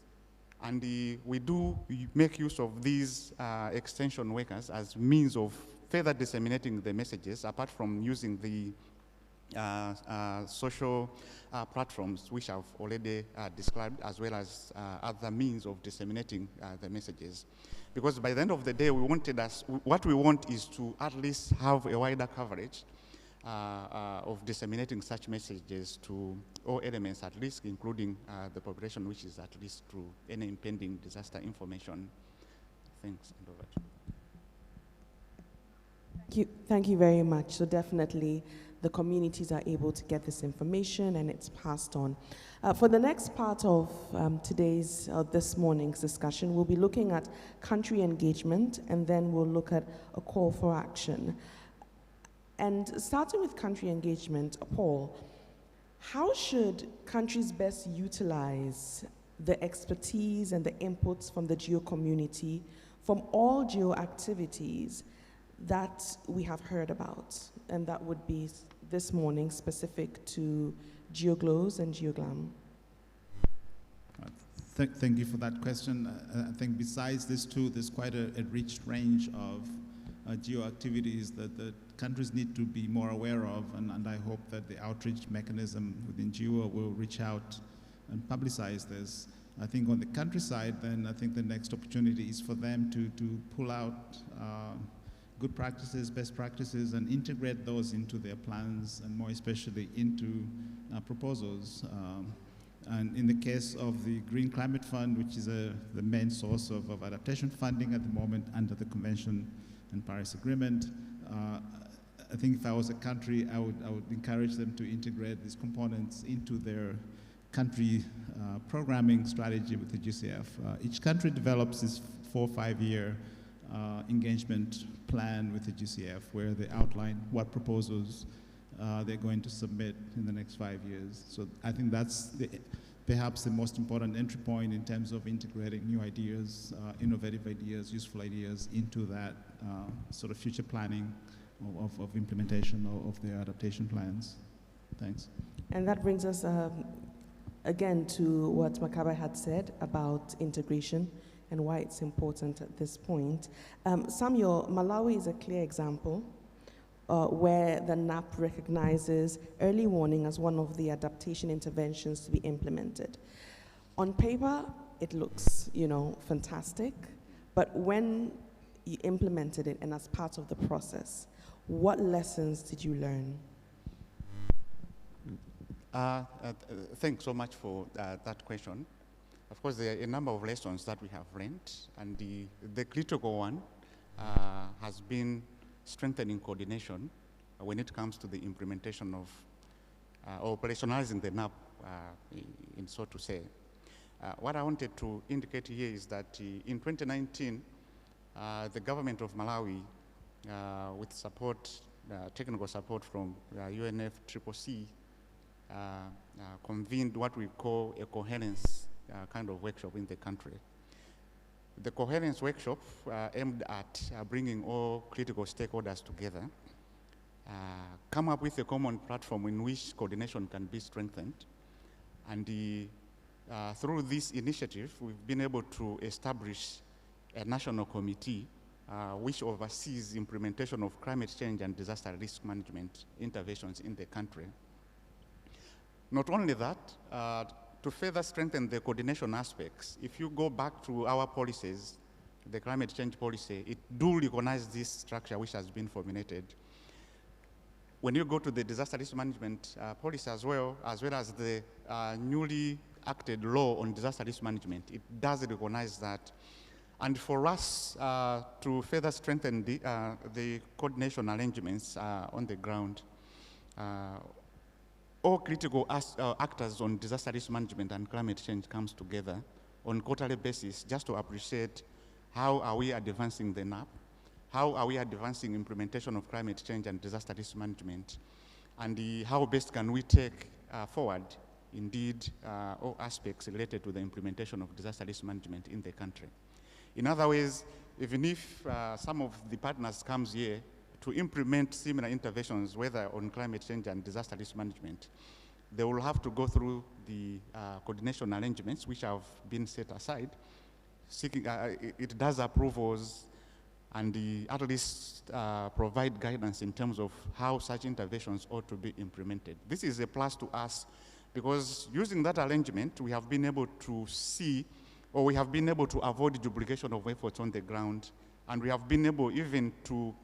and we do make use of these extension workers as means of further disseminating the messages, apart from using the social platforms which I've already described, as well as other means of disseminating the messages. Because by the end of the day, what we want is to at least have a wider coverage of disseminating such messages to all elements at risk, including the population which is at risk to any impending disaster information. Thanks, and over to you. Thank you very much. So definitely the communities are able to get this information and it's passed on. For the next part of this morning's discussion, we'll be looking at country engagement, and then we'll look at a call for action. And starting with country engagement, Paul, How should countries best utilize the expertise and the inputs from the GEO community from all GEO activities that we have heard about? And that would be this morning specific to GeoGlows and GeoGlam. Thank you for that question. I think besides these two, there's quite a rich range of GEO activities that the countries need to be more aware of, and I hope that the outreach mechanism within GEO will reach out and publicize this. I think on the countryside, then I think the next opportunity is for them to pull out good practices, best practices, and integrate those into their plans, and more especially into proposals. And in the case of the Green Climate Fund, which is the main source of adaptation funding at the moment under the Convention and Paris Agreement, I think if I was a country, I would encourage them to integrate these components into their country programming strategy with the GCF. Each country develops this 4 or 5 year engagement plan with the GCF, where they outline what proposals they're going to submit in the next 5 years. So I think that's perhaps the most important entry point in terms of integrating new ideas, innovative ideas, useful ideas into that sort of future planning of implementation of their adaptation plans. Thanks. And that brings us again to what Makaba had said about integration and why it's important at this point. Samuel, Malawi is a clear example where the NAP recognizes early warning as one of the adaptation interventions to be implemented. On paper, it looks, fantastic, but when you implemented it and as part of the process, what lessons did you learn? Thanks so much for that question. Of course, there are a number of lessons that we have learned, and the critical one has been strengthening coordination when it comes to the implementation of operationalizing the NAP, in so to say. What I wanted to indicate here is that in 2019, the government of Malawi, with support, technical support from UNFCCC, convened what we call a coherence kind of workshop in the country. The coherence workshop aimed at bringing all critical stakeholders together, come up with a common platform in which coordination can be strengthened. And through this initiative, we've been able to establish a national committee which oversees implementation of climate change and disaster risk management interventions in the country. Not only that, to further strengthen the coordination aspects, if you go back to our policies, the climate change policy, it do recognize this structure which has been formulated. When you go to the disaster risk management policy as well as the newly acted law on disaster risk management, it does recognize that. And for us to further strengthen the coordination arrangements on the ground, all critical actors on disaster risk management and climate change comes together on quarterly basis just to appreciate how are we advancing the NAP, how are we advancing implementation of climate change and disaster risk management, and how best can we take forward, indeed, all aspects related to the implementation of disaster risk management in the country. In other ways, even if some of the partners comes here to implement similar interventions, whether on climate change and disaster risk management, they will have to go through the coordination arrangements which have been set aside. Seeking, it does approvals and at least provide guidance in terms of how such interventions ought to be implemented. This is a plus to us because using that arrangement, we have been able to see, or we have been able to avoid duplication of efforts on the ground, and we have been able even to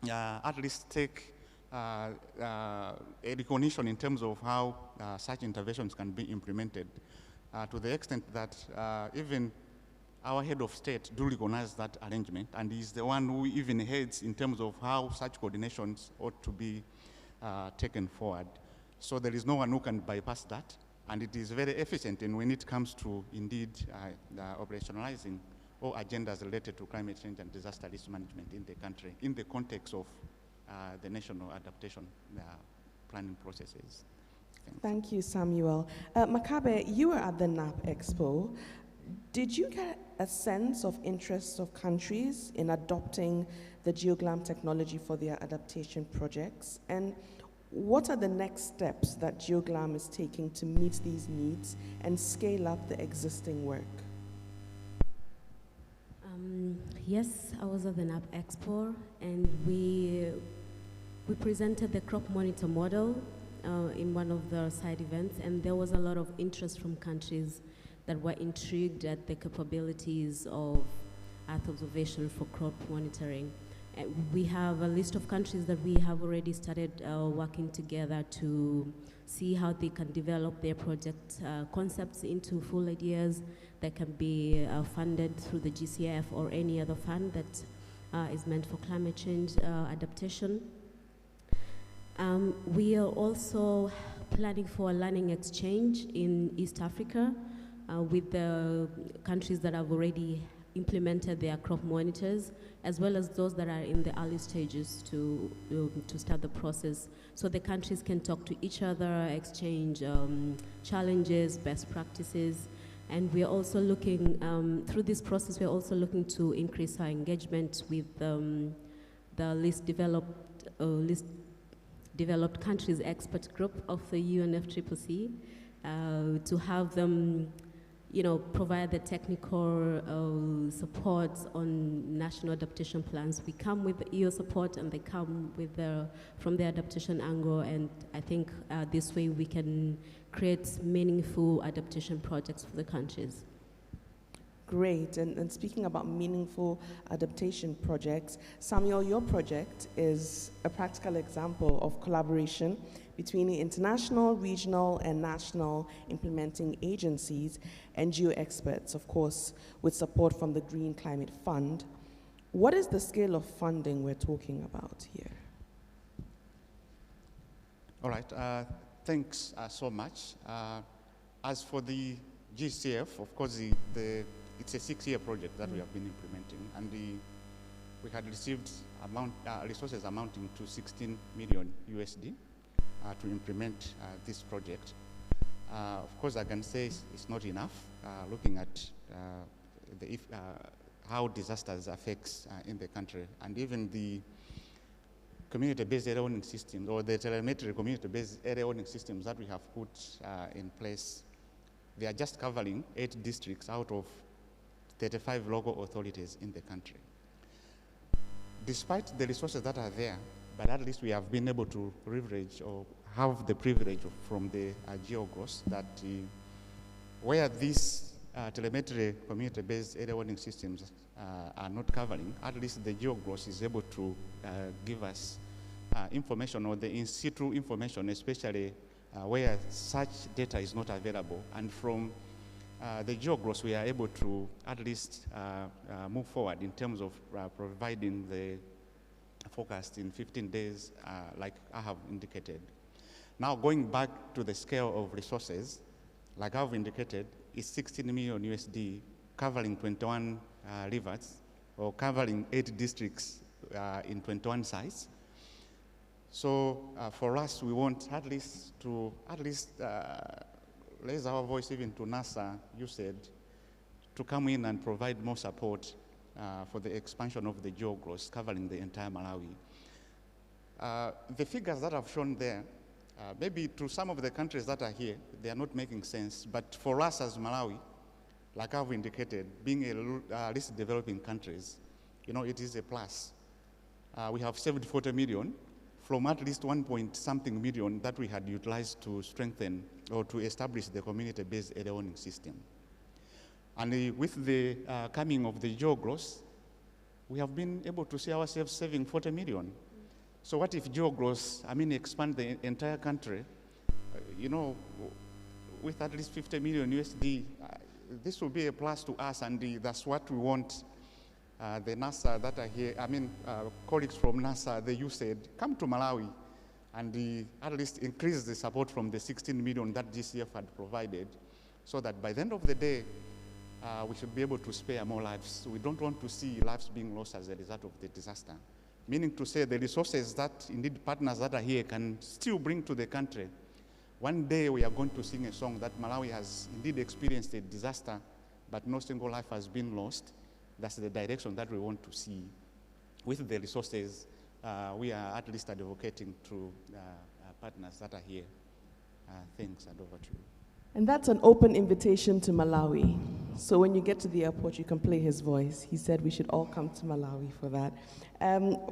at least take a recognition in terms of how such interventions can be implemented, to the extent that even our head of state do recognize that arrangement, and he's the one who even heads in terms of how such coordinations ought to be taken forward. So there is no one who can bypass that, and it is very efficient in when it comes to indeed operationalizing all agendas related to climate change and disaster risk management in the country in the context of the national adaptation planning processes. Thank you, Samuel. Makabe, you were at the NAP Expo. Did you get a sense of interest of countries in adopting the GeoGlam technology for their adaptation projects? And what are the next steps that GeoGlam is taking to meet these needs and scale up the existing work? Yes, I was at the NAP Expo, and we presented the crop monitor model in one of the side events, and there was a lot of interest from countries that were intrigued at the capabilities of Earth observation for crop monitoring. We have a list of countries that we have already started working together to see how they can develop their project concepts into full ideas that can be funded through the GCF or any other fund that is meant for climate change adaptation. We are also planning for a learning exchange in East Africa with the countries that have already implemented their crop monitors, as well as those that are in the early stages to start the process. So the countries can talk to each other, exchange challenges, best practices, and we are also looking, through this process, we are also looking to increase our engagement with the least developed countries expert group of the UNFCCC to have them provide the technical support on national adaptation plans. We come with the EO support and they come with from the adaptation angle, and I think this way we can create meaningful adaptation projects for the countries. Great, and speaking about meaningful adaptation projects, Samuel, your project is a practical example of collaboration between the international, regional, and national implementing agencies and geo-experts, of course, with support from the Green Climate Fund. What is the scale of funding we're talking about here? All right, thanks so much. As for the GCF, of course, it's a 6-year project that we have been implementing, and we had received resources amounting to 16 million USD to implement this project. Of course, I can say it's not enough, looking at how disasters affects in the country, and even the community-based area warning systems, or the telemetry community-based area warning systems that we have put in place. They are just covering 8 districts out of 35 local authorities in the country. Despite the resources that are there, but at least we have been able to leverage or have the privilege from the GeoGross that where these telemetry community-based area warning systems are not covering, at least the GeoGross is able to give us information, or the in situ information, especially where such data is not available. And from the GeoGross, we are able to at least move forward in terms of providing the forecast in 15 days, like I have indicated. Now, going back to the scale of resources, like I've indicated, is 16 million USD covering 21 rivers, or covering 8 districts in 21 sites. So for us, we want at least raise our voice even to NASA, you said, to come in and provide more support for the expansion of the GeoGross covering the entire Malawi. The figures that I've shown there, maybe to some of the countries that are here, they are not making sense, but for us as Malawi, like I've indicated, being a least developing countries, it is a plus. We have saved 40 million from at least 1-point-something million that we had utilized to strengthen or to establish the community-based area warning system. And with the coming of the GeoGross, we have been able to see ourselves saving 40 million. So what if GeoGross, expand the entire country, with at least 50 million USD, this will be a plus to us, and that's what we want. The NASA that are here, colleagues from NASA, the USAID, come to Malawi and at least increase the support from the 16 million that GCF had provided, so that by the end of the day, we should be able to spare more lives. We don't want to see lives being lost as a result of the disaster. Meaning to say the resources that indeed partners that are here can still bring to the country one day we are going to sing a song that Malawi has indeed experienced a disaster, but no single life has been lost. That's the direction that we want to see. With the resources, we are at least advocating to partners that are here. Thanks, and over to you. And that's an open invitation to Malawi. So when you get to the airport, you can play his voice. He said we should all come to Malawi for that.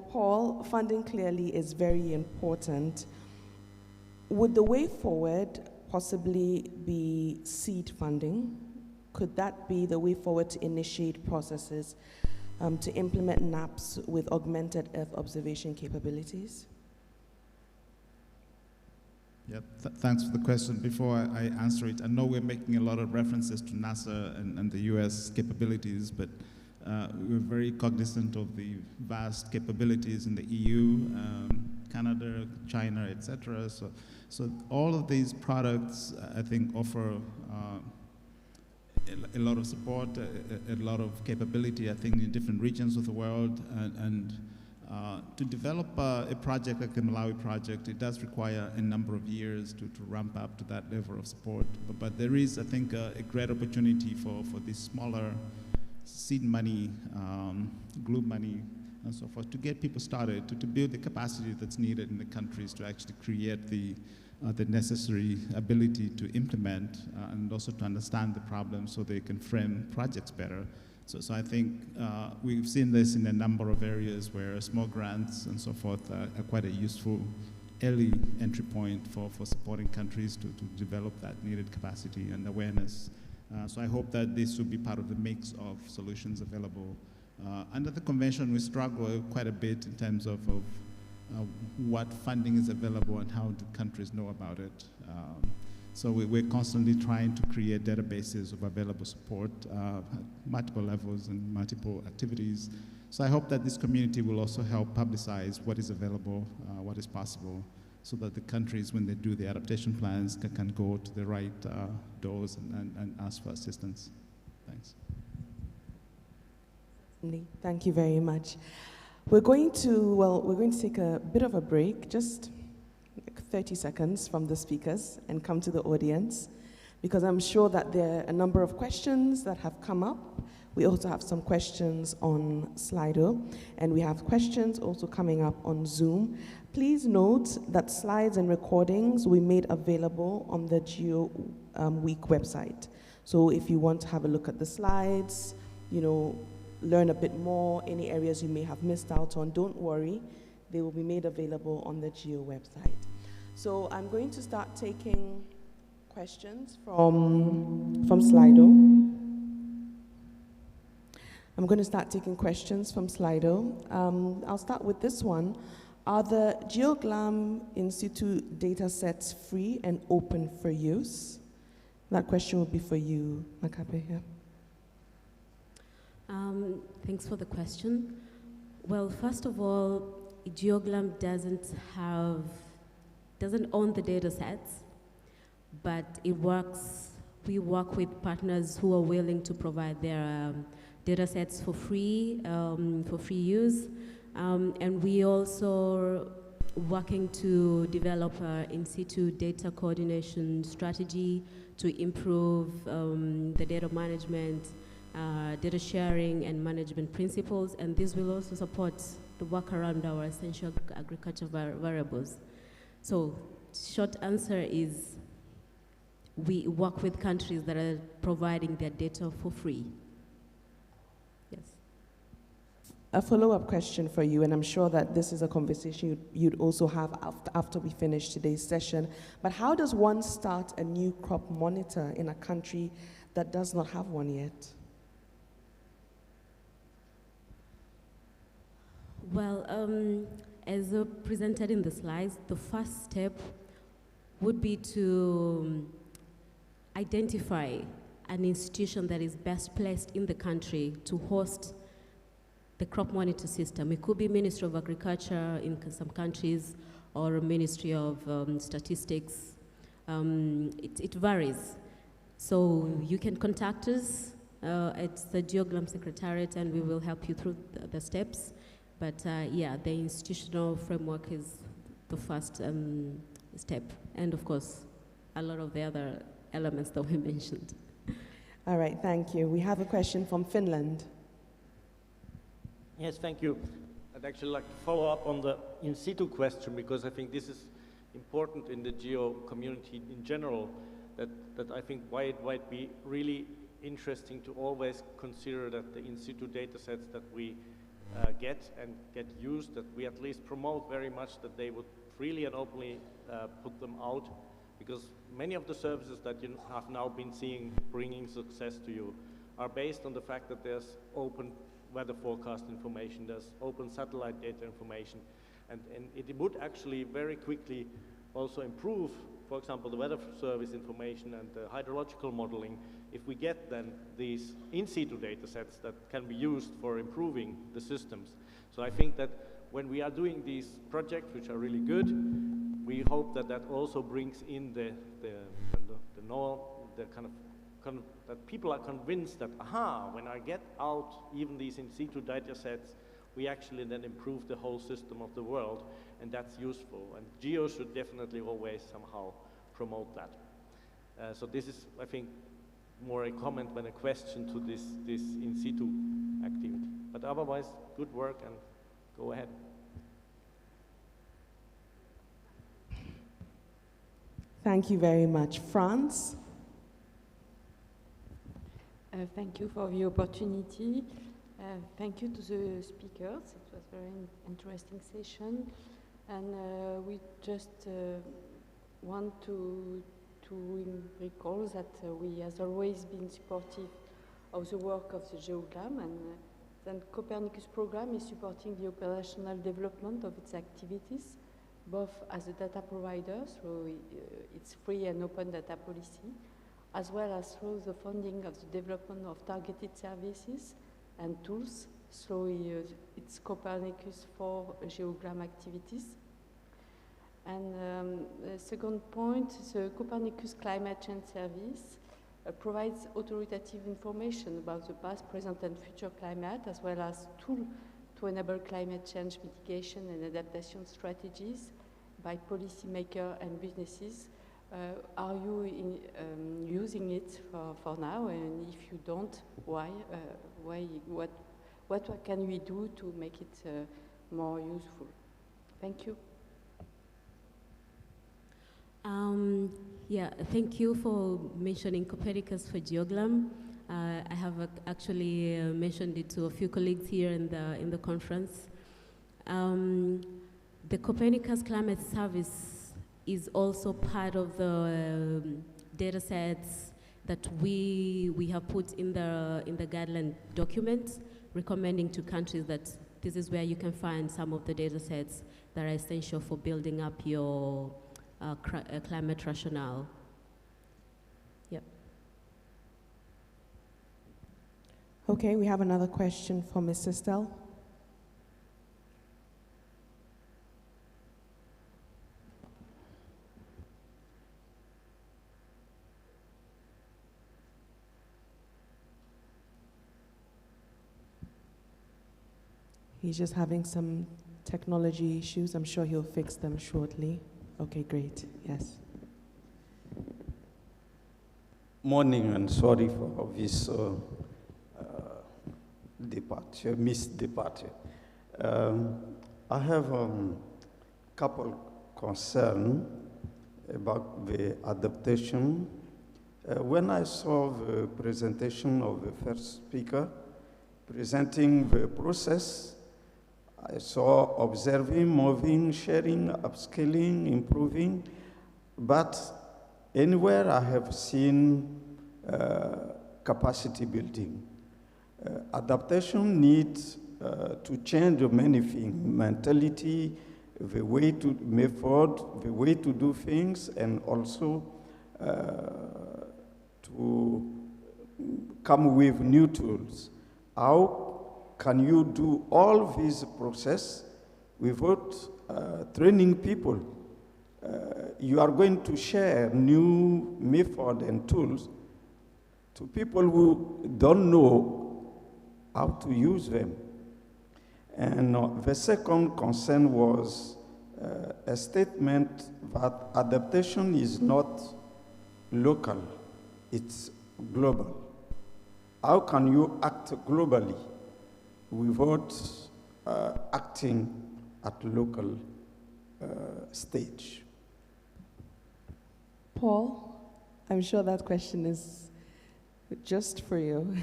Paul, funding clearly is very important. Would the way forward possibly be seed funding? Could that be the way forward to initiate processes to implement NAPs with augmented Earth observation capabilities? Yeah, thanks for the question. Before I answer it, I know we're making a lot of references to NASA and the US capabilities, but we're very cognizant of the vast capabilities in the EU, Canada, China, etc. So all of these products, I think, offer a lot of support, a lot of capability, I think, in different regions of the world. And to develop a project like the Malawi project, it does require a number of years to ramp up to that level of support. But there is, I think, a great opportunity for these smaller seed money, glue money, and so forth, to get people started, to build the capacity that's needed in the countries to actually create the necessary ability to implement and also to understand the problems so they can frame projects better. So I think we've seen this in a number of areas where small grants and so forth are quite a useful early entry point for supporting countries to develop that needed capacity and awareness. So I hope that this will be part of the mix of solutions available. Under the convention, we struggle quite a bit in terms of what funding is available and how do countries know about it. So we're constantly trying to create databases of available support at multiple levels and multiple activities. So I hope that this community will also help publicize what is available, what is possible, so that the countries, when they do the adaptation plans, can go to the right doors and ask for assistance. Thanks. Thank you very much. We're going to take a bit of a break, just 30 seconds from the speakers, and come to the audience, because I'm sure that there are a number of questions that have come up. We also have some questions on Slido, and we have questions also coming up on Zoom. Please note that slides and recordings we made available on the GEO Week website. So if you want to have a look at the slides, learn a bit more, any areas you may have missed out on, don't worry, they will be made available on the GEO website. So I'm going to start taking questions from Slido. I'll start with this one. Are the GeoGlam in situ data sets free and open for use? That question will be for you, Makape. Yeah. Thanks for the question. Well, first of all, GeoGlam doesn't own the data sets, but we work with partners who are willing to provide their data sets for free use. And we also working to develop an in situ data coordination strategy to improve the data management, data sharing and management principles, and this will also support the work around our essential agriculture variables. So, short answer is we work with countries that are providing their data for free. Yes. A follow-up question for you, and I'm sure that this is a conversation you'd also have after we finish today's session, but how does one start a new crop monitor in a country that does not have one yet? Well, as presented in the slides, the first step would be to identify an institution that is best placed in the country to host the crop monitor system. It could be Ministry of Agriculture in some countries or a Ministry of Statistics. It varies. So you can contact us at the GeoGlam Secretariat and we will help you through the steps. But yeah, the institutional framework is the first step. And of course, a lot of the other elements that we mentioned. All right, thank you. We have a question from Finland. Yes, thank you. I'd actually like to follow up on the in situ question, because I think this is important in the GEO community in general, that I think why it might be really interesting to always consider that the in situ data sets that we get used, that we at least promote very much that they would freely and openly put them out, because many of the services that you have now been seeing bringing success to you are based on the fact that there's open weather forecast information, there's open satellite data information, and it would actually very quickly also improve, for example, the weather service information and the hydrological modeling, if we get then these in situ data sets that can be used for improving the systems. So I think that when we are doing these projects, which are really good, we hope that that also brings in the kind of that people are convinced that, aha, when I get out even these in situ data sets, we actually then improve the whole system of the world, and that's useful. And GEO should definitely always somehow promote that. So this is, I think, more a comment than a question to this in situ activity. But otherwise, good work, and go ahead. Thank you very much. Franz? Thank you for the opportunity. Thank you to the speakers. It was a very interesting session. And we just want to recall that we has always been supportive of the work of the GEOGLAM, and then Copernicus program is supporting the operational development of its activities, both as a data provider through its free and open data policy, as well as through the funding of the development of targeted services and tools through its Copernicus for GEOGLAM activities. And the second point, the Copernicus Climate Change Service provides authoritative information about the past, present, and future climate, as well as tools to enable climate change mitigation and adaptation strategies by policymakers and businesses. Are you using it for now? And if you don't, why? What can we do to make it more useful? Thank you. Yeah, thank you for mentioning Copernicus for GEOGLAM. I have actually mentioned it to a few colleagues here in the conference. The Copernicus Climate Service is also part of the data sets that we have put in the guideline document, recommending to countries that this is where you can find some of the data sets that are essential for building up your climate rationale. Yep. Okay, we have another question from Ms. Sistel. He's just having some technology issues. I'm sure he'll fix them shortly. Okay, great. Yes. Morning, and sorry for this missed departure. I have a couple concerns about the adaptation. When I saw the presentation of the first speaker presenting the process, I saw observing, moving, sharing, upscaling, improving, but anywhere I have seen capacity building. Adaptation needs to change many things, mentality, the way to method, the way to do things, and also to come with new tools. How can you do all this process without training people? You are going to share new method and tools to people who don't know how to use them. And the second concern was a statement that adaptation is not local, it's global. How can you act globally without acting at local stage? Paul, I'm sure that question is just for you.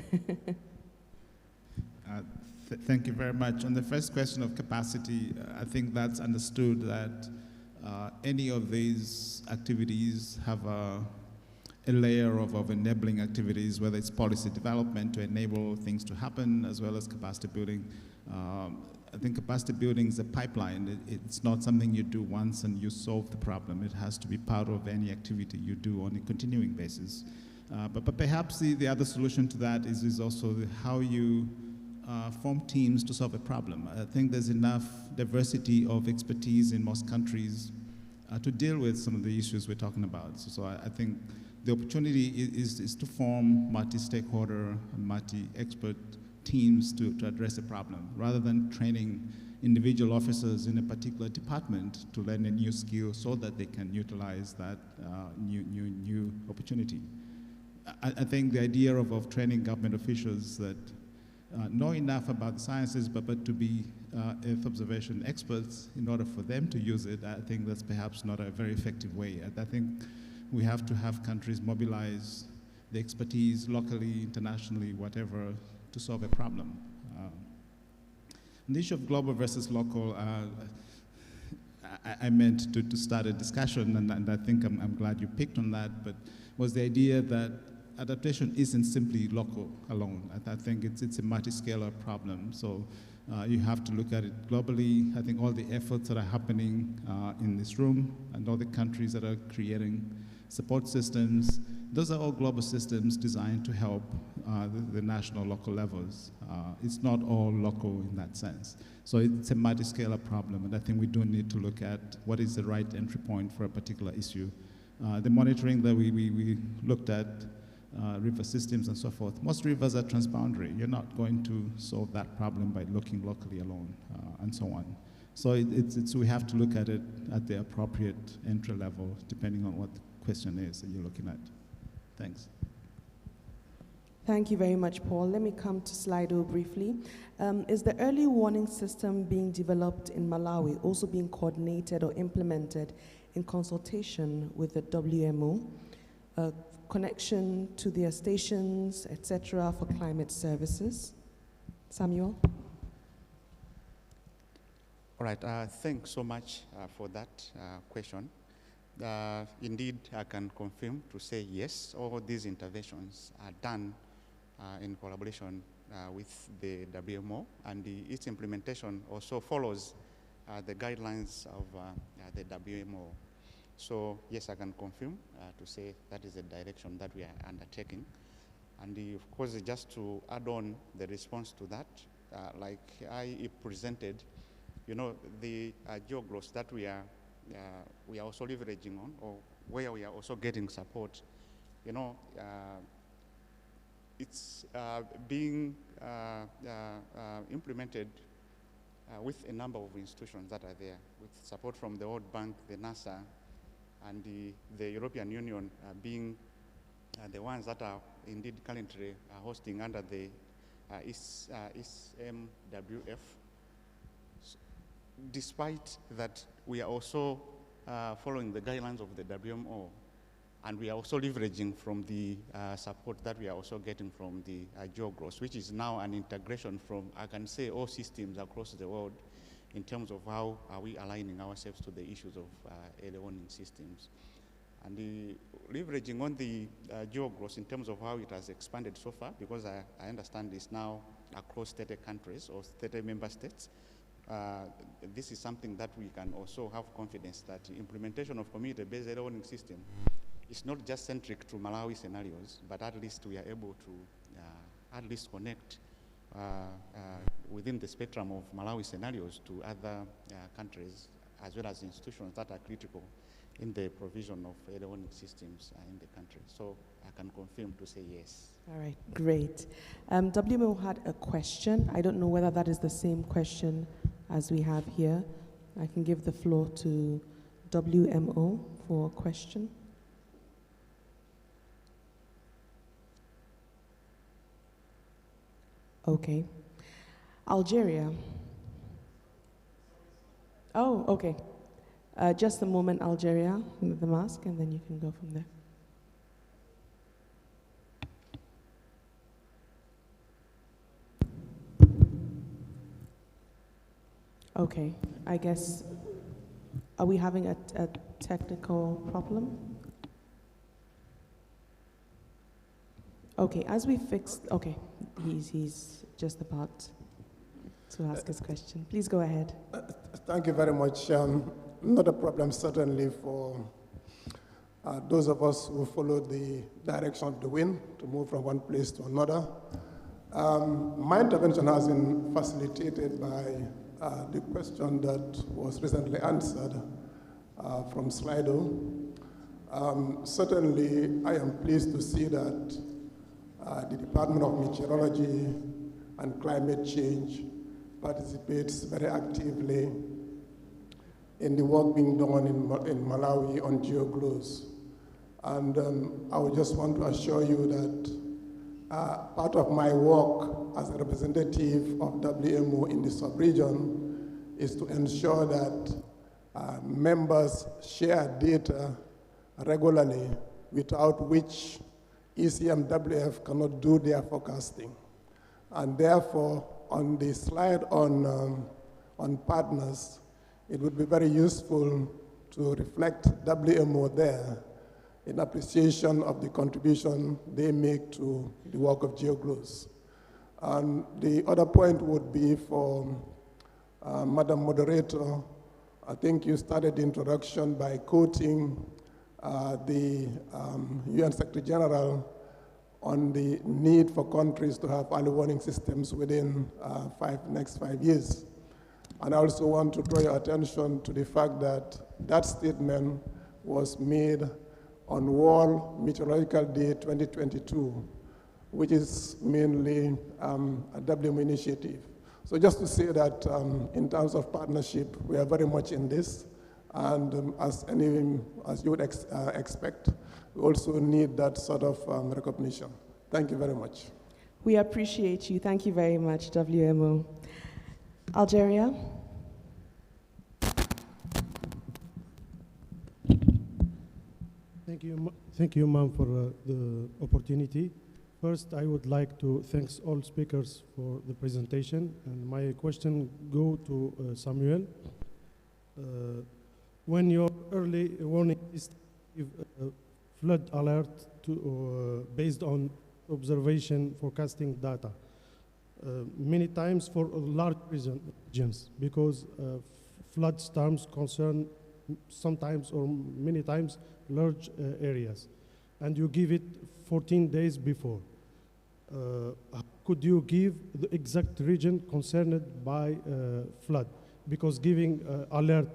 Thank you very much. On the first question of capacity, I think that's understood that any of these activities have a layer of enabling activities, whether it's policy development to enable things to happen, as well as capacity building. I think capacity building is a pipeline. It's not something you do once and you solve the problem. It has to be part of any activity you do on a continuing basis. But perhaps the other solution to that is also how you form teams to solve a problem. I think there's enough diversity of expertise in most countries to deal with some of the issues we're talking about. So I think the opportunity is to form multi-stakeholder, multi-expert teams to address a problem, rather than training individual officers in a particular department to learn a new skill so that they can utilize that new opportunity. I think the idea of training government officials that know enough about the sciences, but to be Earth observation experts in order for them to use it, I think that's perhaps not a very effective way. I think we have to have countries mobilize the expertise locally, internationally, whatever, to solve a problem. The issue of global versus local, I meant to start a discussion, and I think I'm glad you picked on that, but was the idea that adaptation isn't simply local alone. I think it's a multi-scalar problem. So you have to look at it globally. I think all the efforts that are happening in this room and all the countries that are creating support systems, those are all global systems designed to help the national, local levels. It's not all local in that sense. So it's a multi-scalar problem, and I think we do need to look at what is the right entry point for a particular issue. The monitoring that we looked at, river systems and so forth, most rivers are transboundary. You're not going to solve that problem by looking locally alone, and so on. So we have to look at it at the appropriate entry level, depending on what the question is that you're looking at. Thanks. Thank you very much, Paul. Let me come to Slido briefly. Is the early warning system being developed in Malawi also being coordinated or implemented in consultation with the WMO? Connection to their stations, etc., for climate services? Samuel? All right, thanks so much for that question. Indeed, I can confirm to say yes, all these interventions are done in collaboration with the WMO, and its implementation also follows the guidelines of the WMO. So yes, I can confirm to say that is the direction that we are undertaking. And of course, just to add on the response to that, like I presented, you know, the GEO-growth that we are also leveraging on, or where we are also getting support, you know, it's being implemented with a number of institutions that are there, with support from the World Bank, the NASA, and the European Union being the ones that are indeed currently hosting under the SMWF. Despite that, we are also following the guidelines of the WMO, and we are also leveraging from the support that we are also getting from the GEO-growth, which is now an integration from, I can say, all systems across the world in terms of how are we aligning ourselves to the issues of early warning systems. And leveraging on the GEO-growth in terms of how it has expanded so far, because I understand it's now across 30 countries or 30 member states. This is something that we can also have confidence that the implementation of community-based early warning system is not just centric to Malawi scenarios, but at least we are able to at least connect within the spectrum of Malawi scenarios to other countries, as well as institutions that are critical in the provision of early warning systems in the country. So I can confirm to say yes. All right, great. WMO had a question. I don't know whether that is the same question as we have here. I can give the floor to WMO for a question. Okay. Algeria. Oh, okay. Just a moment, Algeria, with the mask, and then you can go from there. Okay, I guess, are we having a technical problem? Okay, as we fixed, okay, he's just about to ask his question. Please go ahead. Thank you very much. Not a problem, certainly, for those of us who follow the direction of the wind to move from one place to another. My intervention has been facilitated by the question that was recently answered from Slido. Certainly, I am pleased to see that the Department of Meteorology and Climate Change participates very actively in the work being done in Malawi on GEO-GLOS. And I would just want to assure you that part of my work as a representative of WMO in the sub-region is to ensure that members share data regularly, without which ECMWF cannot do their forecasting. And therefore, on the slide on partners, it would be very useful to reflect WMO there in appreciation of the contribution they make to the work of GEO-GLOS. And the other point would be for Madam Moderator. I think you started the introduction by quoting the UN Secretary General on the need for countries to have early warning systems within next 5 years. And I also want to draw your attention to the fact that that statement was made on World Meteorological Day 2022, which is mainly a WMO initiative. So just to say that in terms of partnership, we are very much in this. And as you would expect, we also need that sort of recognition. Thank you very much. We appreciate you. Thank you very much, WMO. Algeria. Thank you, ma'am, for the opportunity. First, I would like to thank all speakers for the presentation. And my question go to Samuel. When your early warning is flood alert based on observation forecasting data, many times for large regions, because flood storms concern sometimes or many times large areas, and you give it 14 days before. Could you give the exact region concerned by flood? Because giving alert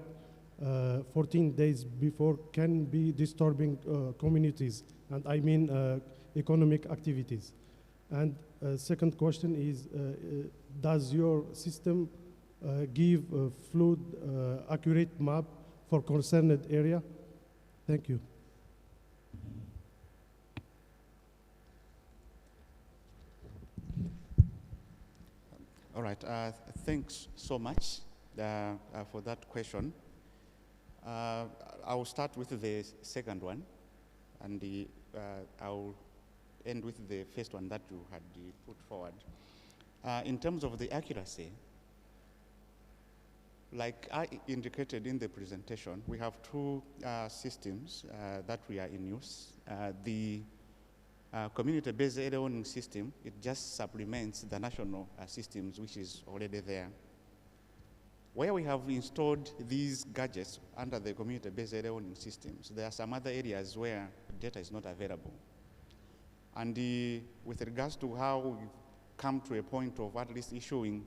14 days before can be disturbing communities, and I mean economic activities. And second question is, does your system give a flood accurate map for concerned area? Thank you. All right, thanks so much for that question. I'll start with the second one, and I'll end with the first one that you had put forward. In terms of the accuracy, like I indicated in the presentation, we have two systems that we are in use. The community-based early warning system, it just supplements the national systems which is already there. Where we have installed these gadgets under the community-based early warning systems, there are some other areas where data is not available. And with regards to how we've come to a point of at least issuing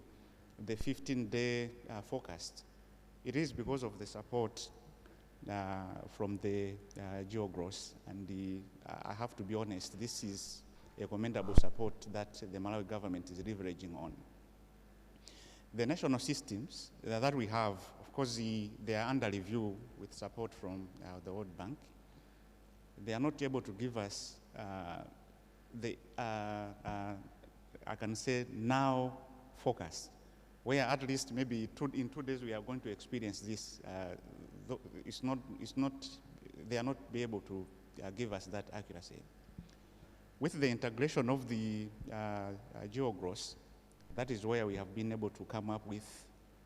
the 15-day forecast, it is because of the support from the GEO-GLOS. And I have to be honest, this is a commendable support that the Malawi government is leveraging on. The national systems that we have, of course, they are under review with support from the World Bank. They are not able to give us the I can say now focused, where at least maybe in 2 days we are going to experience this. They are not be able to give us that accuracy. With the integration of the GEO-gross, that is where we have been able to come up with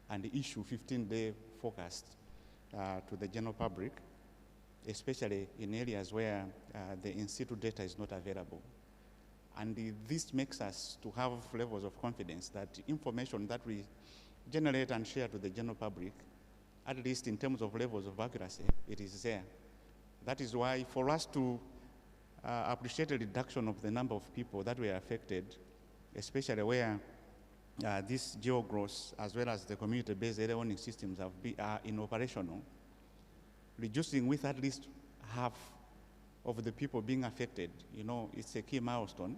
and issue 15-day forecast to the general public, especially in areas where the in-situ data is not available. And this makes us to have levels of confidence that information that we generate and share to the general public, at least in terms of levels of accuracy, it is there. That is why for us to appreciate a reduction of the number of people that were affected, especially where this GEO-gross as well as the community-based early warning systems are operational, reducing with at least half of the people being affected, it's a key milestone.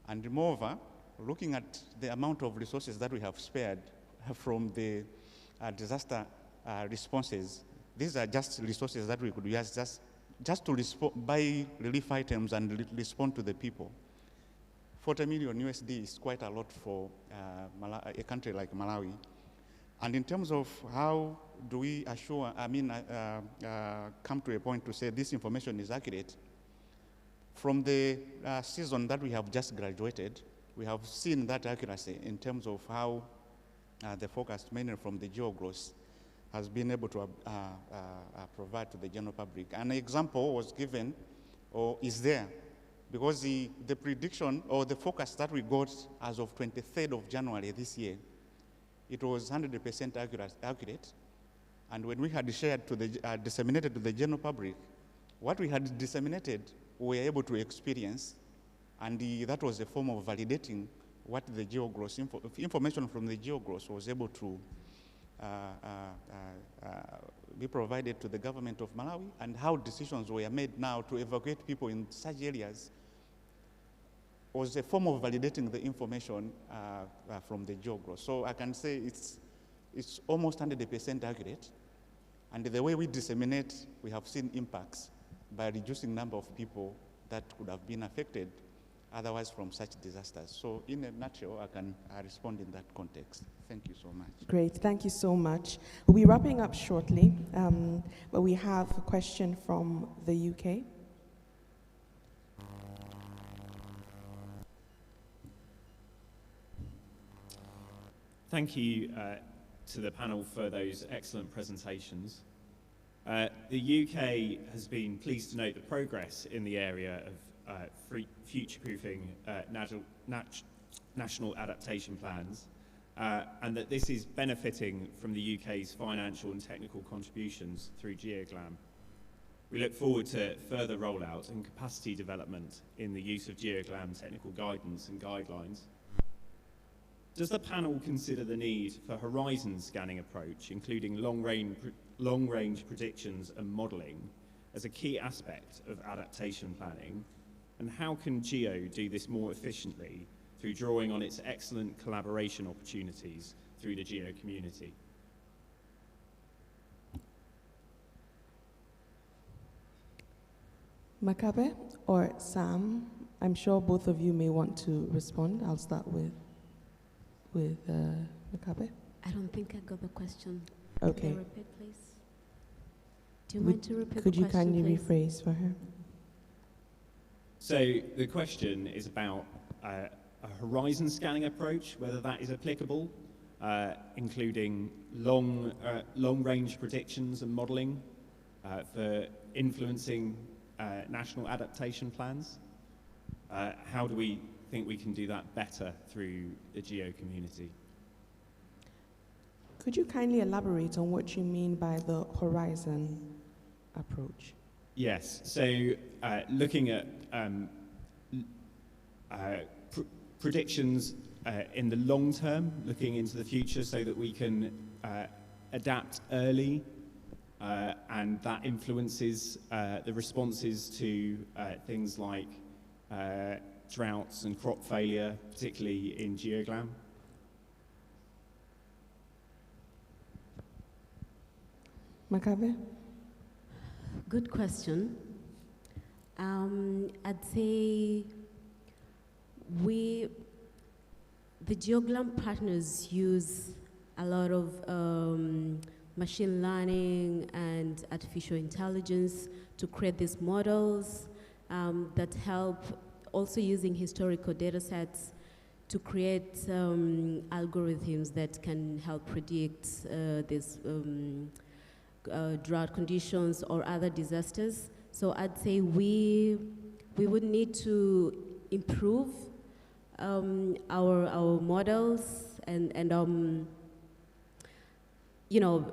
And moreover, looking at the amount of resources that we have spared from the disaster responses, these are just resources that we could use just to buy relief items and respond to the people. 40 million USD is quite a lot for a country like Malawi. And in terms of how do we assure, come to a point to say this information is accurate, from the season that we have just graduated, we have seen that accuracy in terms of how the forecast, mainly from the GEO-gross, has been able to provide to the general public. An example was given, or is there, because the prediction or the forecast that we got as of 23rd of January this year, it was 100% accurate. And when we had shared to the, disseminated to the general public, what we had disseminated, we were able to experience, and that was a form of validating what the GEO-gross, information from the GEO-gross was able to be provided to the government of Malawi, and how decisions were made now to evacuate people in such areas was a form of validating the information from the GEO-gross. So I can say it's almost 100% accurate. And the way we disseminate, we have seen impacts by reducing number of people that could have been affected otherwise from such disasters. So in a nutshell, I can respond in that context. Thank you so much. Great, thank you so much. We'll be wrapping up shortly, but we have a question from the UK. Thank you to the panel for those excellent presentations. The UK has been pleased to note the progress in the area of future-proofing national adaptation plans, and that this is benefiting from the UK's financial and technical contributions through GEOGLAM. We look forward to further rollout and capacity development in the use of GEOGLAM technical guidance and guidelines. Does the panel consider the need for horizon scanning approach, including long-range predictions and modelling, as a key aspect of adaptation planning? And how can GEO do this more efficiently through drawing on its excellent collaboration opportunities through the GEO community? Makabe or Sam, I'm sure both of you may want to respond. I'll start with Makabe. I don't think I got the question. Okay. Can you repeat, please? Do you mind to repeat the question, Could you kindly please? rephrase for her? So the question is about a horizon scanning approach, whether that is applicable, including long-range predictions and modelling for influencing national adaptation plans. How do we think we can do that better through the GEO community? Could you kindly elaborate on what you mean by the horizon approach? Yes, so looking at predictions in the long term, looking into the future so that we can adapt early, and that influences the responses to things like droughts and crop failure, particularly in GEOGLAM. Makabe? Good question. I'd say we the GeoGlam partners use a lot of machine learning and artificial intelligence to create these models that help, also using historical data sets to create algorithms that can help predict these drought conditions or other disasters. So I'd say we would need to improve our models and you know,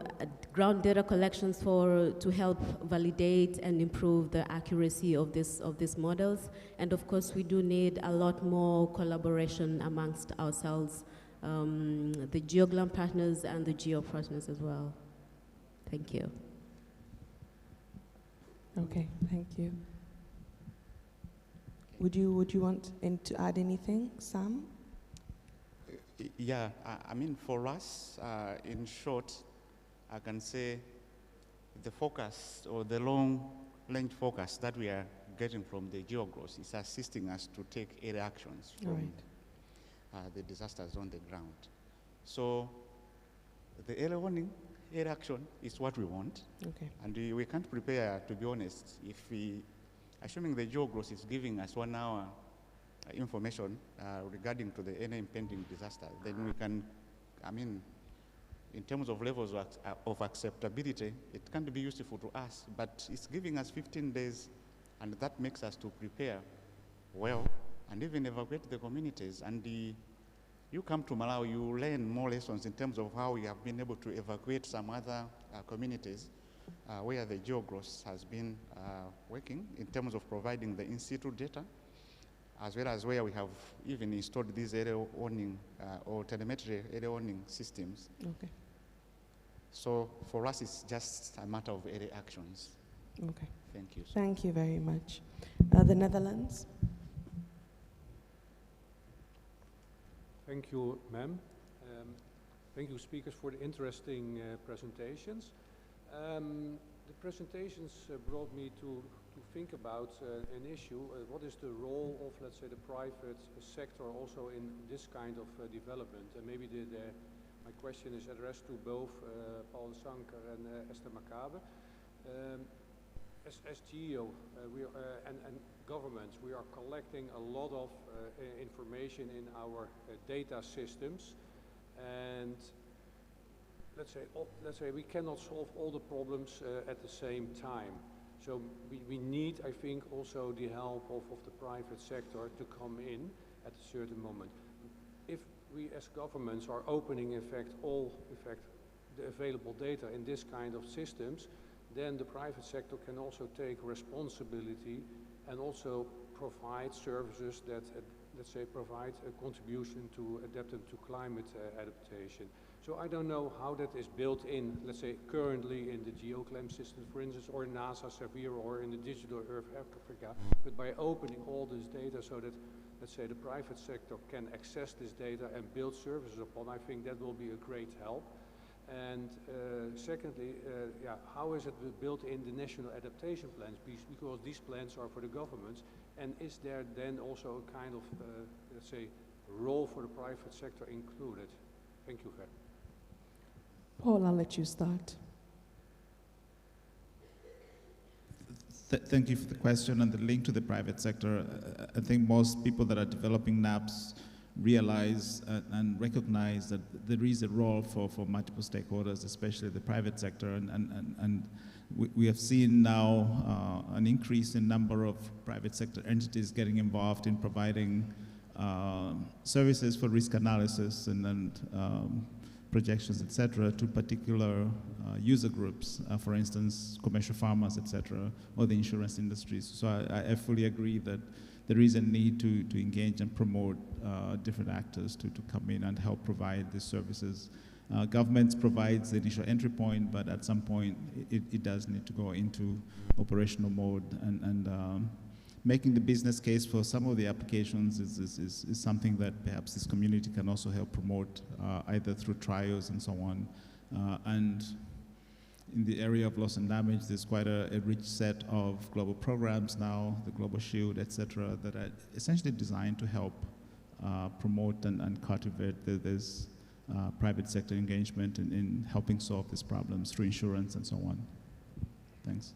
ground data collections to help validate and improve the accuracy of these models. And of course, we do need a lot more collaboration amongst ourselves, the GeoGlam partners and the GEO partners as well. Thank you. Okay, thank you. Would you want to add anything, Sam? Yeah, I mean, for us, in short, I can say the focus or the long-range focus that we are getting from the GeoGross is assisting us to take early actions from the disasters on the ground. So the early warning, early action is what we want. Okay. And we can't prepare, to be honest, if assuming the GeoGross is giving us 1 hour information regarding to any impending disaster, then we can, I mean, in terms of levels of acceptability, it can't be useful to us, but it's giving us 15 days, and that makes us to prepare well and even evacuate the communities. And you come to Malawi, you learn more lessons in terms of how we have been able to evacuate some other communities where the GeoGross has been working in terms of providing the in-situ data, as well as where we have even installed these early warning or telemetry early warning systems. Okay. So for us, it's just a matter of early actions. Okay. Thank you. Thank you very much. The Netherlands. Thank you, ma'am. Thank you, speakers, for the interesting presentations. The presentations brought me to think about an issue. What is the role of, let's say, the private sector also in this kind of development? And maybe my question is addressed to both Paul Sanker and Esther Makabe. As GEO and governments, we are collecting a lot of information in our data systems, and let's say we cannot solve all the problems at the same time. So we need, I think, also the help of the private sector to come in at a certain moment. If we as governments are opening, in fact, the available data in this kind of systems, then the private sector can also take responsibility and also provide services that, let's say, provide a contribution to adapting to climate adaptation. So I don't know how that is built in, let's say, currently in the GeoClaim system, for instance, or NASA Severe, or in the Digital Earth Africa, but by opening all this data so that, let's say, the private sector can access this data and build services upon, I think that will be a great help. And secondly, how is it built in the national adaptation plans? Because these plans are for the governments, and is there then also a kind of, let's say, role for the private sector included? Thank you, Ger. Paul, I'll let you start. Thank you for the question and the link to the private sector. I think most people that are developing NAPs realize and recognize that there is a role for multiple stakeholders, especially the private sector, and we have seen now an increase in number of private sector entities getting involved in providing services for risk analysis and projections, etc., to particular user groups, for instance, commercial farmers, etc., or the insurance industries. So I fully agree that there is a need to engage and promote different actors to come in and help provide these services. Governments provides the initial entry point, but at some point it does need to go into operational mode, and making the business case for some of the applications is something that perhaps this community can also help promote, either through trials and so on. And in the area of loss and damage, there's quite a rich set of global programs now, the Global Shield, etc., that are essentially designed to help promote and cultivate this private sector engagement in helping solve these problems through insurance and so on. Thanks.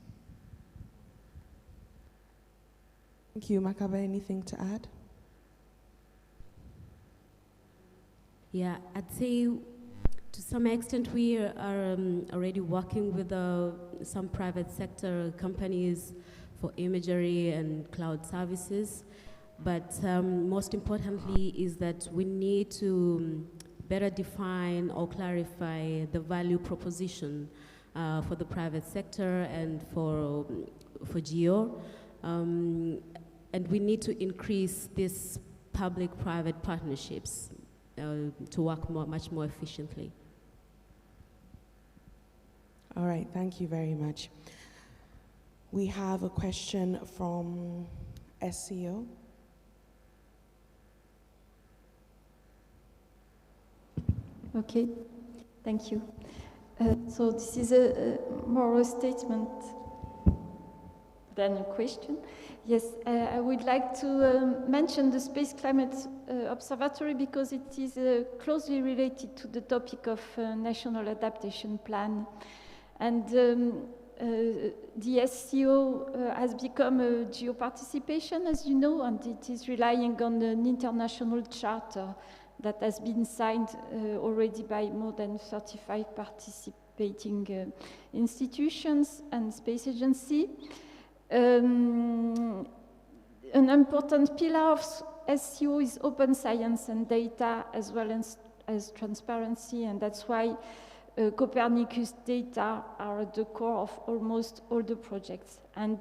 Thank you. Makabe, anything to add? Yeah, I'd say to some extent we are already working with some private sector companies for imagery and cloud services. But most importantly is that we need to better define or clarify the value proposition for the private sector and for GEO. And we need to increase these public-private partnerships to work much more efficiently. All right, thank you very much. We have a question from SEO. Okay, thank you. So this is more a statement than a question. Yes, I would like to mention the Space Climate Observatory because it is closely related to the topic of National Adaptation Plan. And the SCO has become a geo-participation, as you know, and it is relying on an international charter that has been signed already by more than 35 participating institutions and space agency. An important pillar of SCO is open science and data as well as transparency, and that's why Copernicus data are at the core of almost all the projects. And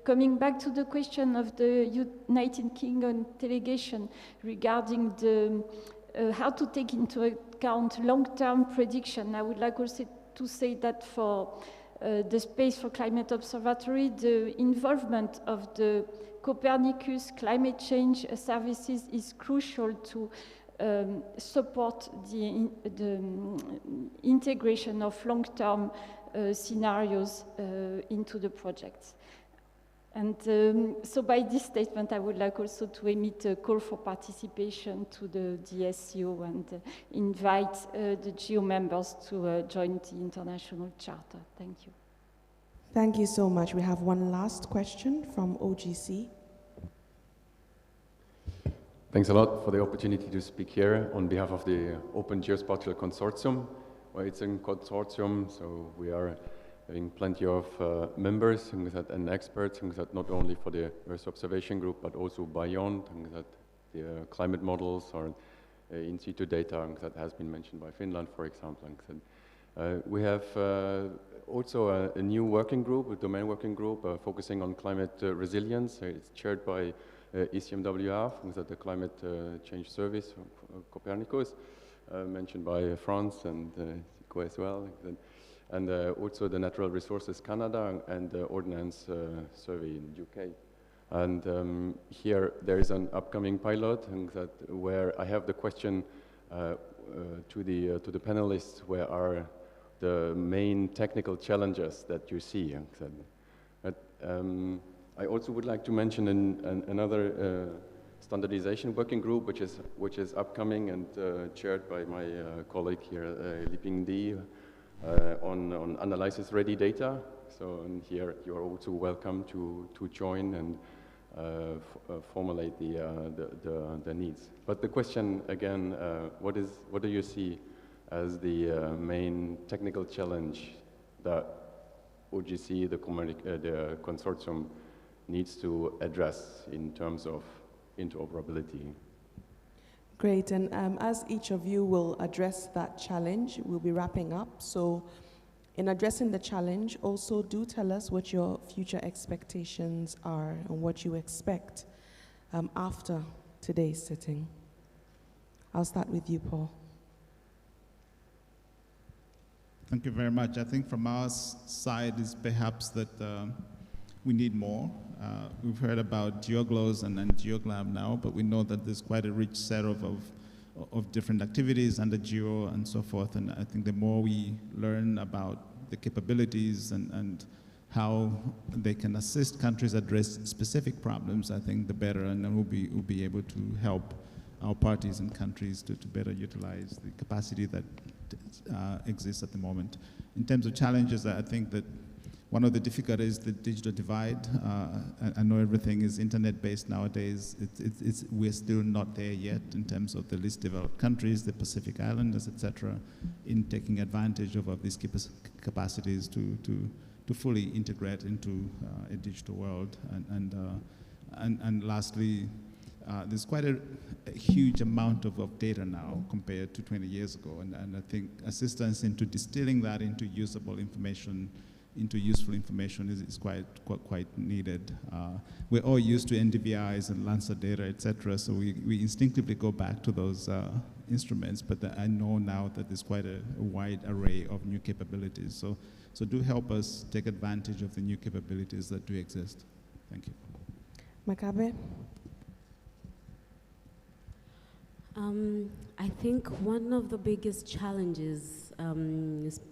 coming back to the question of the United Kingdom delegation regarding the how to take into account long-term prediction, I would like also to say that for the Space for Climate Observatory, the involvement of the Copernicus climate change services is crucial to support the integration of long-term scenarios into the projects. And so by this statement, I would like also to emit a call for participation to the DSCO and invite the GEO members to join the International Charter. Thank you. Thank you so much. We have one last question from OGC. Thanks a lot for the opportunity to speak here on behalf of the Open Geospatial Consortium. Well, it's a consortium, so we are having plenty of members and experts, not only for the Earth Observation Group, but also beyond, the climate models or in situ data that has been mentioned by Finland, for example. We have also a new working group, a domain working group, focusing on climate resilience. It's chaired by ECMWF, the Climate Change Service of Copernicus, mentioned by France and SICO as well. And also the Natural Resources Canada and the Ordnance Survey in UK. And here there is an upcoming pilot where I have the question to the panelists: where are the main technical challenges that you see? I also would like to mention another standardization working group, which is upcoming and chaired by my colleague here, Liping Di, on analysis-ready data. So and here you are also welcome to join and formulate the needs. But the question again, what do you see as the main technical challenge that OGC, the consortium, needs to address in terms of interoperability? Great, and as each of you will address that challenge, we'll be wrapping up. So in addressing the challenge, also do tell us what your future expectations are and what you expect after today's sitting. I'll start with you, Paul. Thank you very much. I think from our side is perhaps that we need more. We've heard about GeoGlows and GeoGlam now, but we know that there's quite a rich set of different activities under Geo and so forth. And I think the more we learn about the capabilities and how they can assist countries address specific problems, I think the better, and then we'll be able to help our parties and countries to better utilize the capacity that exists at the moment. In terms of challenges, I think that one of the difficulties is the digital divide. I know everything is internet-based nowadays. We're still not there yet in terms of the least developed countries, the Pacific Islanders, etc., in taking advantage of these capacities to fully integrate into a digital world. And lastly, there's quite a huge amount of data now compared to 20 years ago, and I think assistance into distilling that into usable information, into useful information is quite needed. We're all used to NDVIs and Lancer data, etc., so we instinctively go back to those instruments, but I know now that there's quite a wide array of new capabilities. So do help us take advantage of the new capabilities that do exist. Thank you. Makabe? I think one of the biggest challenges,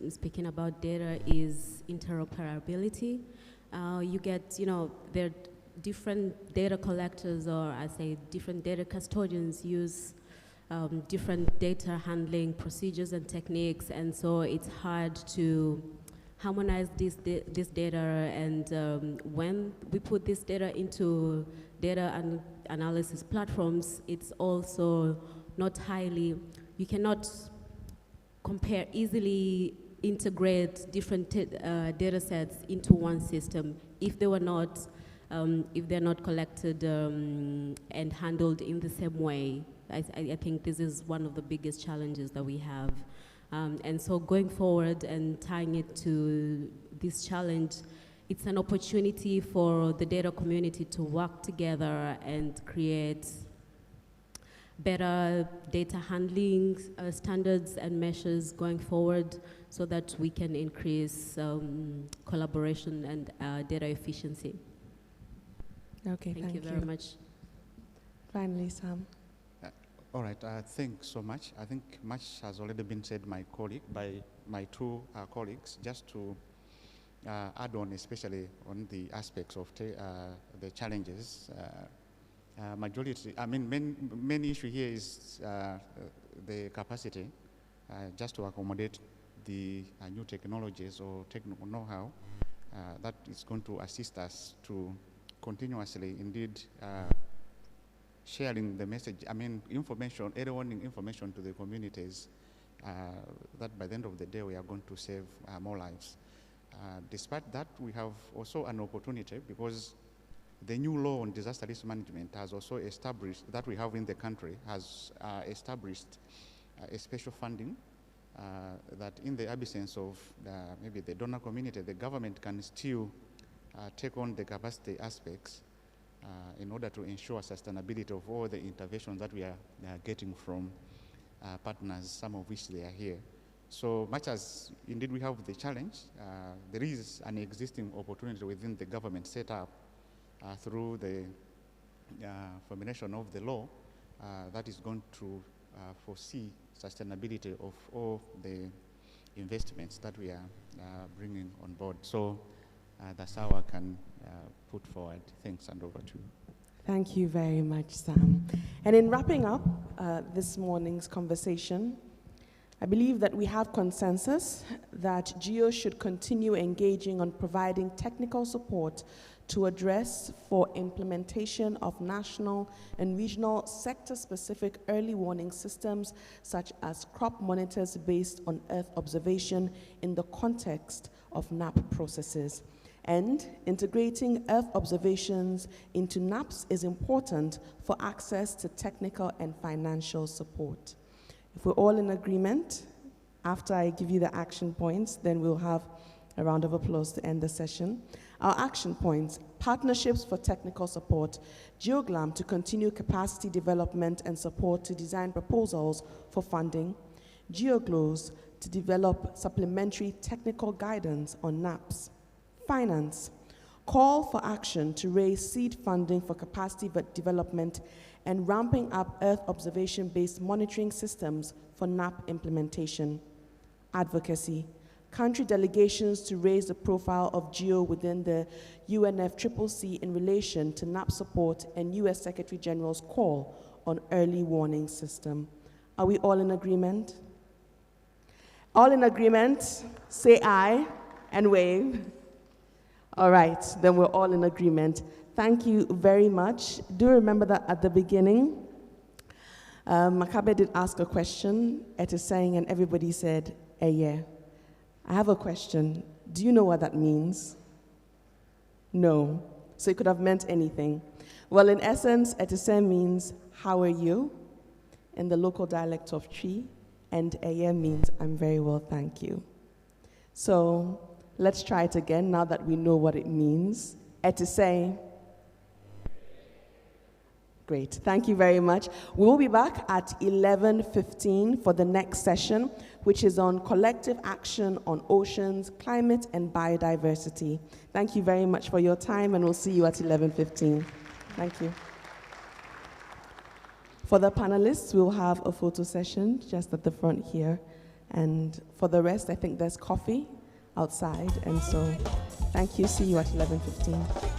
speaking about data, is interoperability. You get, there are different data collectors, or I say different data custodians use different data handling procedures and techniques, and so it's hard to harmonize this data, and when we put this data into data and analysis platforms, it's also not highly, you cannot easily integrate different data sets into one system if they were not, if they're not collected and handled in the same way. I think this is one of the biggest challenges that we have. And so going forward and tying it to this challenge, it's an opportunity for the data community to work together and create better data handling standards and measures going forward, so that we can increase collaboration and data efficiency. Okay, thank you very much. Finally, Sam. All right, thanks so much. I think much has already been said by my two colleagues. Just to add on, especially on the aspects of the challenges. Majority, I mean, main issue here is the capacity just to accommodate the new technologies or technical know-how that is going to assist us to continuously, indeed, sharing the message, information, early warning information to the communities, that by the end of the day we are going to save more lives. Despite that, we have also an opportunity, because the new law on disaster risk management has also established, that we have in the country, has established a special funding that in the absence of maybe the donor community, the government can still take on the capacity aspects in order to ensure sustainability of all the interventions that we are getting from partners, some of which they are here. So much as indeed we have the challenge, there is an existing opportunity within the government set up through the formulation of the law that is going to foresee sustainability of all the investments that we are bringing on board. So that's how I can put forward. Thanks, and over to you. Thank you very much, Sam. And in wrapping up this morning's conversation, I believe that we have consensus that GEO should continue engaging on providing technical support to address for implementation of national and regional sector-specific early warning systems, such as crop monitors based on Earth observation in the context of NAP processes. And integrating Earth observations into NAPs is important for access to technical and financial support. If we're all in agreement, after I give you the action points, then we'll have a round of applause to end the session. Our action points: partnerships for technical support, GEOGLAM to continue capacity development and support to design proposals for funding, GEOGLOS to develop supplementary technical guidance on NAPs. Finance, call for action to raise seed funding for capacity development and ramping up Earth observation-based monitoring systems for NAP implementation. Advocacy, country delegations to raise the profile of GEO within the UNFCCC in relation to NAP support and US Secretary General's call on early warning system. Are we all in agreement? All in agreement? Say aye and wave. All right, then we're all in agreement. Thank you very much. Do remember that at the beginning, Makabe did ask a question, Etiseng, and everybody said, yeah. I have a question. Do you know what that means? No. So it could have meant anything. Well, in essence, Etiseng means, how are you? In the local dialect of Chi, and Eye means, I'm very well, thank you. So let's try it again now that we know what it means. Etiseng. Great, thank you very much. We will be back at 11:15 for the next session, which is on collective action on oceans, climate, and biodiversity. Thank you very much for your time, and we'll see you at 11:15. Thank you. For the panelists, we'll have a photo session just at the front here. And for the rest, I think there's coffee outside. And so, thank you. See you at 11:15.